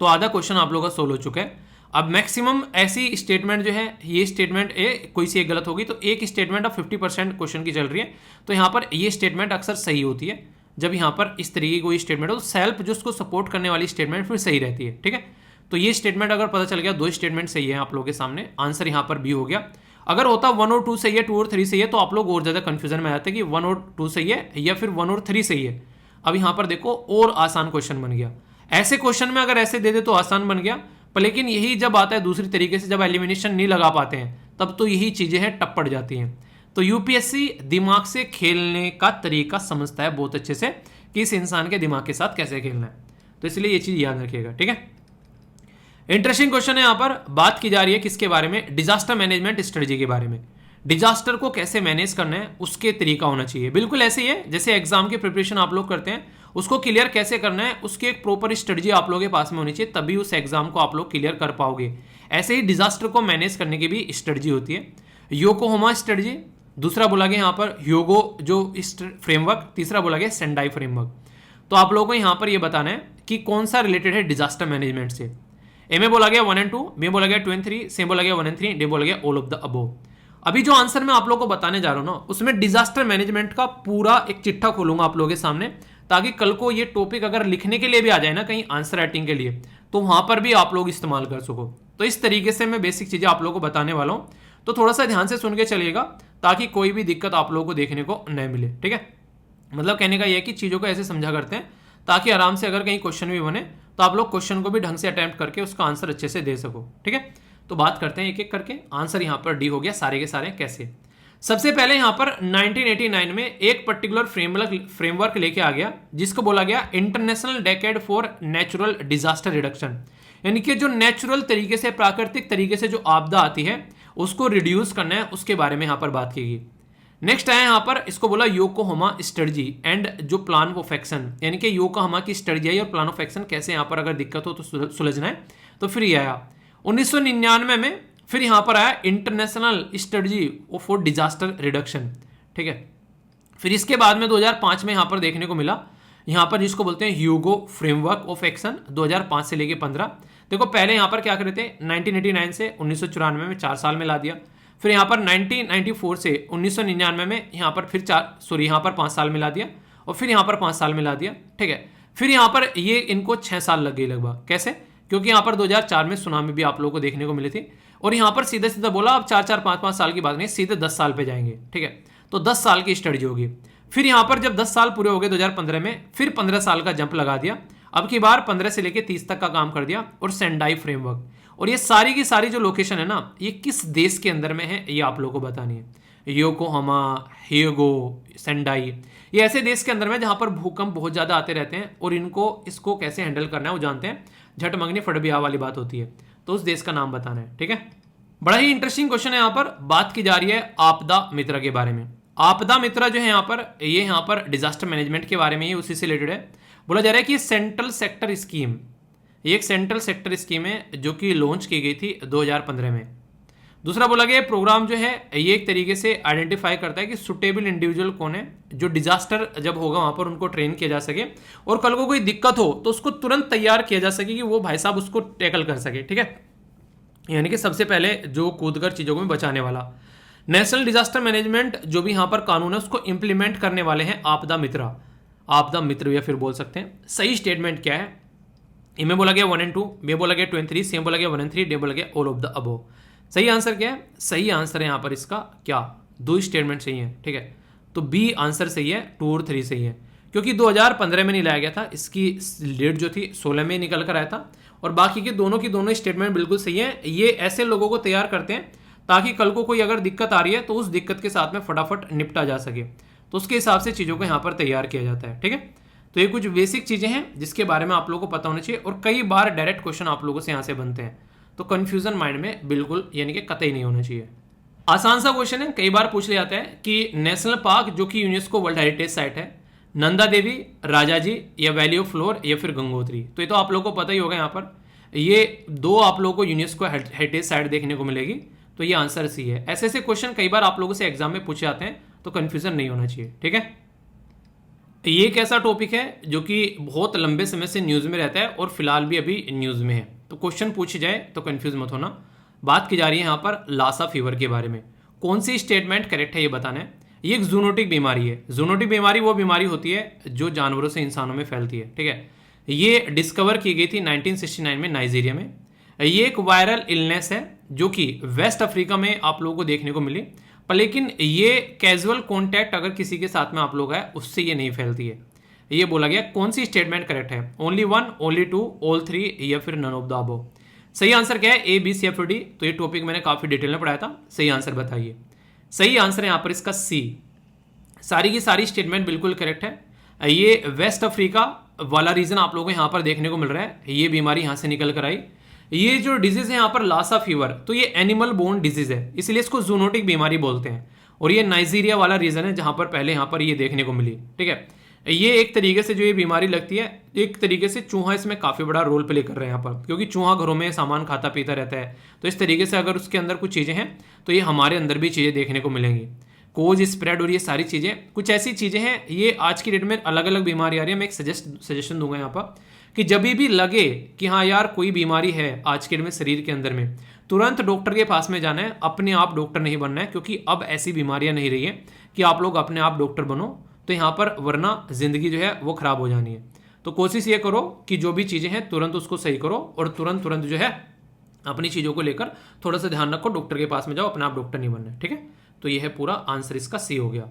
तो आधा क्वेश्चन आप लोगों का सोल्व हो चुका है। अब मैक्सिमम ऐसी स्टेटमेंट जो है, ये स्टेटमेंट कोई सी एक गलत होगी, तो एक स्टेटमेंट अब 50% क्वेश्चन की चल रही है, तो यहाँ पर ये स्टेटमेंट अक्सर सही होती है। जब यहाँ पर इस तरीके की कोई स्टेटमेंट हो, तो सेल्फ जो उसको सपोर्ट करने वाली स्टेटमेंट फिर सही रहती है, ठीक है। तो ये स्टेटमेंट अगर पता चल गया, 2 स्टेटमेंट सही है आप लोगों के सामने, आंसर यहाँ पर बी हो गया। अगर होता 1 और 2 सही है, 2 और 3 सही है, तो आप लोग और ज्यादा कंफ्यूजन में आ जाते कि 1 और 2 सही है या फिर 1 और 3 सही है। अब यहाँ पर देखो और आसान क्वेश्चन बन गया। ऐसे क्वेश्चन में अगर ऐसे दे दे तो आसान बन गया, पर लेकिन यही जब आता है दूसरी तरीके से, जब एलिमिनेशन नहीं लगा पाते हैं, तब तो यही चीजें हैं टप पड़ जाती हैं। तो यूपीएससी दिमाग से खेलने का तरीका समझता है बहुत अच्छे से, कि इस इंसान के दिमाग के साथ कैसे खेलना है, तो इसलिए ये चीज याद रखिएगा, ठीक है। इंटरेस्टिंग क्वेश्चन है, यहाँ पर बात की जा रही है किसके बारे में, डिजास्टर मैनेजमेंट स्ट्रेटजी के बारे में। डिजास्टर को कैसे मैनेज करना है उसके तरीका होना चाहिए। बिल्कुल ऐसे ही है जैसे एग्जाम की प्रिपरेशन आप लोग करते हैं, उसको क्लियर कैसे करना है उसकी एक प्रॉपर स्ट्रेटजी आप लोगों के पास में होनी चाहिए, तभी उस एग्जाम को आप लोग क्लियर कर पाओगे। ऐसे ही डिजास्टर को मैनेज करने की भी स्ट्रेटजी होती है। योकोहामा स्ट्रेटजी, दूसरा बोला गया यहाँ पर ह्योगो जो फ्रेमवर्क, तीसरा बोला गया सेंडाई फ्रेमवर्क। तो आप लोगों को यहाँ पर यह बताना है कि कौन सा रिलेटेड है डिजास्टर मैनेजमेंट से। ए में बोला गया 1 और 2, बी बोला गया 2 और 3, सी बोला गया 1 और 3, डी बोला गया ऑल ऑफ द अबव। अभी जो आंसर मैं आप लोगों को बताने जा रहा हूं ना, उसमें डिजास्टर मैनेजमेंट का पूरा एक चिट्ठा खोलूंगा आप लोगों के सामने, ताकि कल को ये टॉपिक अगर लिखने के लिए भी आ जाए ना कहीं आंसर राइटिंग के लिए, तो वहां पर भी आप लोग इस्तेमाल कर सको। तो इस तरीके से मैं बेसिक चीजें आप लोगों को बताने वाला हूं, तो थोड़ा सा ध्यान से सुन के चलिएगा, ताकि कोई भी दिक्कत आप लोगों को देखने को न मिले, ठीक है। मतलब कहने का यह कि चीजों को ऐसे समझा करते हैं ताकि आराम से अगर कहीं क्वेश्चन भी बने तो आप लोग क्वेश्चन को भी ढंग से अटेम्प्ट करके उसका आंसर अच्छे से दे सको, ठीक है। तो बात करते हैं एक एक करके। आंसर यहाँ पर डी हो गया सारे के सारे। कैसे? सबसे पहले यहाँ पर 1989 में एक पर्टिकुलर फ्रेमवर्क लेके आ गया जिसको बोला गया international decade for natural disaster reduction, यानी कि जो नेचुरल तरीके से, प्राकृतिक तरीके से जो आपदा आती है उसको रिड्यूस करना है, उसके बारे में यहाँ पर बात की गई। नेक्स्ट आया यहाँ पर, इसको बोला योकोहामा स्ट्रेटजी एंड जो प्लान ऑफ एक्शन, यानी कि योकोहामा की स्ट्रेटजी आई और प्लान ऑफ एक्शन कैसे यहाँ पर अगर दिक्कत हो तो सुलझना है। तो फिर ये आया 1999 में। फिर यहाँ पर आया international strategy for disaster reduction, ठीक है। फिर इसके बाद में 2005 में यहाँ पर देखने को मिला, यहाँ पर जिसको बोलते हैं ह्यूगो फ्रेमवर्क ऑफ एक्शन 2005 से लेके 15। देखो पहले यहाँ पर क्या करे थे, 1989 से 1994 में 4 साल में ला दिया। फिर यहाँ पर 1994 से 1999 में यहाँ पर फिर यहाँ पर 5 साल में ला दिया, और फिर यहाँ पर 5 साल में ला दिया, ठीक है। फिर यहाँ पर ये इनको 6 साल लग गई लगभग। कैसे? क्योंकि यहाँ पर 2004 में सुनामी भी आप लोगों को देखने को मिली थी, और यहाँ पर सीधे सीधा बोला अब 4-4, 5-5 साल की बात नहीं, सीधे 10 साल पे जाएंगे, ठीक है। तो 10 साल की स्टडी होगी। फिर यहाँ पर जब 10 साल पूरे हो गए 2015 में, फिर 15 साल का जंप लगा दिया। अब की बार 15 से लेके 30 तक का काम कर दिया, और सेंडाई फ्रेमवर्क। और ये सारी की सारी जो लोकेशन है ना, ये किस देश के अंदर में है ये आप लोगों को बतानी है। योकोहामा, ह्यूगो, सेंडाई, ये ऐसे देश के अंदर में जहां पर भूकंप बहुत ज्यादा आते रहते हैं, और इसको कैसे हैंडल करना है वो जानते हैं। झटमंगनी फटबिया वाली बात होती है, तो उस देश का नाम बताना है, ठीक है। बड़ा ही इंटरेस्टिंग क्वेश्चन है। यहाँ पर बात की जा रही है आपदा मित्र के बारे में। आपदा मित्र जो है यहाँ पर डिजास्टर मैनेजमेंट के बारे में, ये उसी से रिलेटेड है। बोला जा रहा है कि सेंट्रल सेक्टर स्कीम, ये एक सेंट्रल सेक्टर स्कीम है जो कि लॉन्च की गई थी 2015 में। दूसरा बोला गया प्रोग्राम जो है ये एक तरीके से आइडेंटिफाई करता है कि सुटेबल इंडिविजुअल कौन है, जो डिजास्टर जब होगा वहां पर उनको ट्रेन किया जा सके, और कल को कोई दिक्कत हो तो उसको तुरंत तैयार किया जा सके कि वो भाई साहब उसको टैकल कर सके, ठीक है। यानी कि सबसे पहले जो कूदकर चीजों को बचाने वाला। नेशनल डिजास्टर मैनेजमेंट जो भी यहाँ पर कानून है उसको इंप्लीमेंट करने वाले हैं आपदा मित्र या फिर बोल सकते हैं। सही स्टेटमेंट क्या है? इनमें बोला गया 1 and 2, बी बोला गया 2 and 3, सी बोला गया 1 and 3, डी बोला गया ऑल ऑफ द अबव। सही आंसर क्या है? सही आंसर है यहाँ पर इसका क्या, 2 स्टेटमेंट सही है, ठीक है। तो बी आंसर सही है, 2 और 3 सही है, क्योंकि 2015 में नहीं लाया गया था, इसकी डेट जो थी 16 में निकल कर आया था, और बाकी के दोनों की दोनों स्टेटमेंट बिल्कुल सही है। ये ऐसे लोगों को तैयार करते हैं ताकि कल को कोई अगर दिक्कत आ रही है तो उस दिक्कत के साथ में फटाफट निपटा जा सके, तो उसके हिसाब से चीज़ों को यहाँ पर तैयार किया जाता है, ठीक है। तो ये कुछ बेसिक चीज़ें हैं जिसके बारे में आप लोगों को पता होना चाहिए, और कई बार डायरेक्ट क्वेश्चन आप लोगों से यहाँ से बनते हैं, तो कंफ्यूजन माइंड में बिल्कुल यानी कि कतई नहीं होना चाहिए। आसान सा क्वेश्चन है, कई बार पूछ लिया जाता है कि नेशनल पार्क जो कि यूनेस्को वर्ल्ड हेरिटेज साइट है, नंदा देवी, राजाजी, या वैली ऑफ फ्लोर, या फिर गंगोत्री। तो ये तो आप लोगों को पता ही होगा। यहाँ पर ये 2 आप लोगों को यूनेस्को हेरिटेज साइट देखने को मिलेगी, तो ये आंसर सी है। ऐसे ऐसे क्वेश्चन कई बार आप लोगों से एग्जाम में पूछे जाते हैं, तो कंफ्यूजन नहीं होना चाहिए, ठीक है। ये एक ऐसा टॉपिक है जो कि बहुत लंबे समय से न्यूज़ में रहता है, और फिलहाल भी अभी न्यूज़ में है, तो क्वेश्चन पूछे जाए तो कंफ्यूज मत होना। बात की जा रही है यहाँ पर लासा फीवर के बारे में। कौन सी स्टेटमेंट करेक्ट है ये बताना है। ये एक जूनोटिक बीमारी है। जूनोटिक बीमारी वो बीमारी होती है जो जानवरों से इंसानों में फैलती है, ठीक है। ये डिस्कवर की गई थी 1969 में नाइजीरिया में। ये एक वायरल इलनेस है जो कि वेस्ट अफ्रीका में आप लोगों को देखने को मिली, पर लेकिन ये कैजुअल कॉन्टैक्ट अगर किसी के साथ में आप लोग है उससे ये नहीं फैलती है। ये बोला गया। कौन सी स्टेटमेंट करेक्ट है? ओनली 1, ओनली 2, ऑल 3, या फिर नन ऑफ द अबव। सही आंसर क्या है? ए, बी, सी या फिर डी। तो ये टॉपिक मैंने काफी डिटेल में पढ़ाया था। सही आंसर बताइए। सही आंसर है यहाँ पर इसका सी। सारी की सारी स्टेटमेंट बिल्कुल करेक्ट है। ये वेस्ट अफ्रीका वाला रीजन आप लोगों को यहाँ पर देखने को मिल रहा है। ये बीमारी यहाँ से निकल कर आई। ये जो डिजीज है यहाँ पर लासा फीवर, तो ये एनिमल बोर्न डिजीज है, इसलिए इसको जूनोटिक बीमारी बोलते हैं। और ये नाइजीरिया वाला रीजन है जहां पर पहले यहाँ पर ये देखने को मिली, ठीक है। ये एक तरीके से जो ये बीमारी लगती है, एक तरीके से चूहा इसमें काफी बड़ा रोल प्ले कर रहा है यहाँ पर, क्योंकि चूहा घरों में सामान खाता पीता रहता है, तो इस तरीके से अगर उसके अंदर कुछ चीजें हैं तो ये हमारे अंदर भी चीजें देखने को मिलेंगी। कोज स्प्रेड और ये सारी चीजें कुछ ऐसी चीजें हैं, ये आज की डेट में अलग अलग बीमारी आ रही है। मैं एक सजेशन दूंगा यहाँ पर कि जब भी लगे कि हाँ यार कोई बीमारी है आज के डेट में शरीर के अंदर में, तुरंत डॉक्टर के पास में जाना है। अपने आप डॉक्टर नहीं बनना है, क्योंकि अब ऐसी बीमारियां नहीं रही है कि आप लोग अपने आप डॉक्टर बनो, तो यहाँ पर वरना जिंदगी जो है वो खराब हो जानी है। तो कोशिश ये करो कि जो भी चीजें हैं तुरंत उसको सही करो, और तुरंत जो है अपनी चीजों को लेकर थोड़ा सा ध्यान रखो, डॉक्टर के पास में जाओ, अपने आप डॉक्टर नहीं बनना है, ठीक है। तो ये है पूरा आंसर, इसका सी हो गया।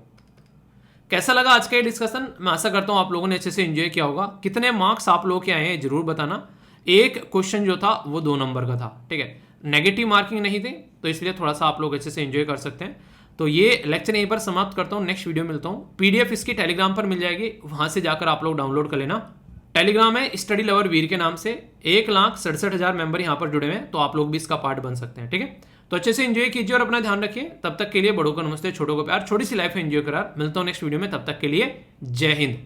कैसा लगा आज का ये डिस्कशन? मैं आशा करता हूं आप लोगों ने अच्छे से एंजॉय किया होगा। कितने मार्क्स आप लोगों के आए हैं जरूर बताना। एक क्वेश्चन जो था वो 2 नंबर का था, ठीक है। नेगेटिव मार्किंग नहीं थे, तो इसलिए थोड़ा सा आप लोग अच्छे से एंजॉय कर सकते हैं। तो ये लेक्चर यहीं पर समाप्त करता हूँ, नेक्स्ट वीडियो मिलता हूँ। पीडीएफ इसकी टेलीग्राम पर मिल जाएगी, वहां से जाकर आप लोग डाउनलोड कर लेना। टेलीग्राम है स्टडी लवर वीर के नाम से, 1,67,000 मेंबर यहाँ पर जुड़े हुए हैं, तो आप लोग भी इसका पार्ट बन सकते हैं। ठीक है, तो अच्छे से एंजॉय कीजिए और अपना ध्यान रखिए। तब तक के लिए बड़ों को नमस्ते, छोटों को प्यार, छोटी सी लाइफ एंजॉय करार। मिलता हूँ नेक्स्ट वीडियो में, तब तक के लिए जय हिंद।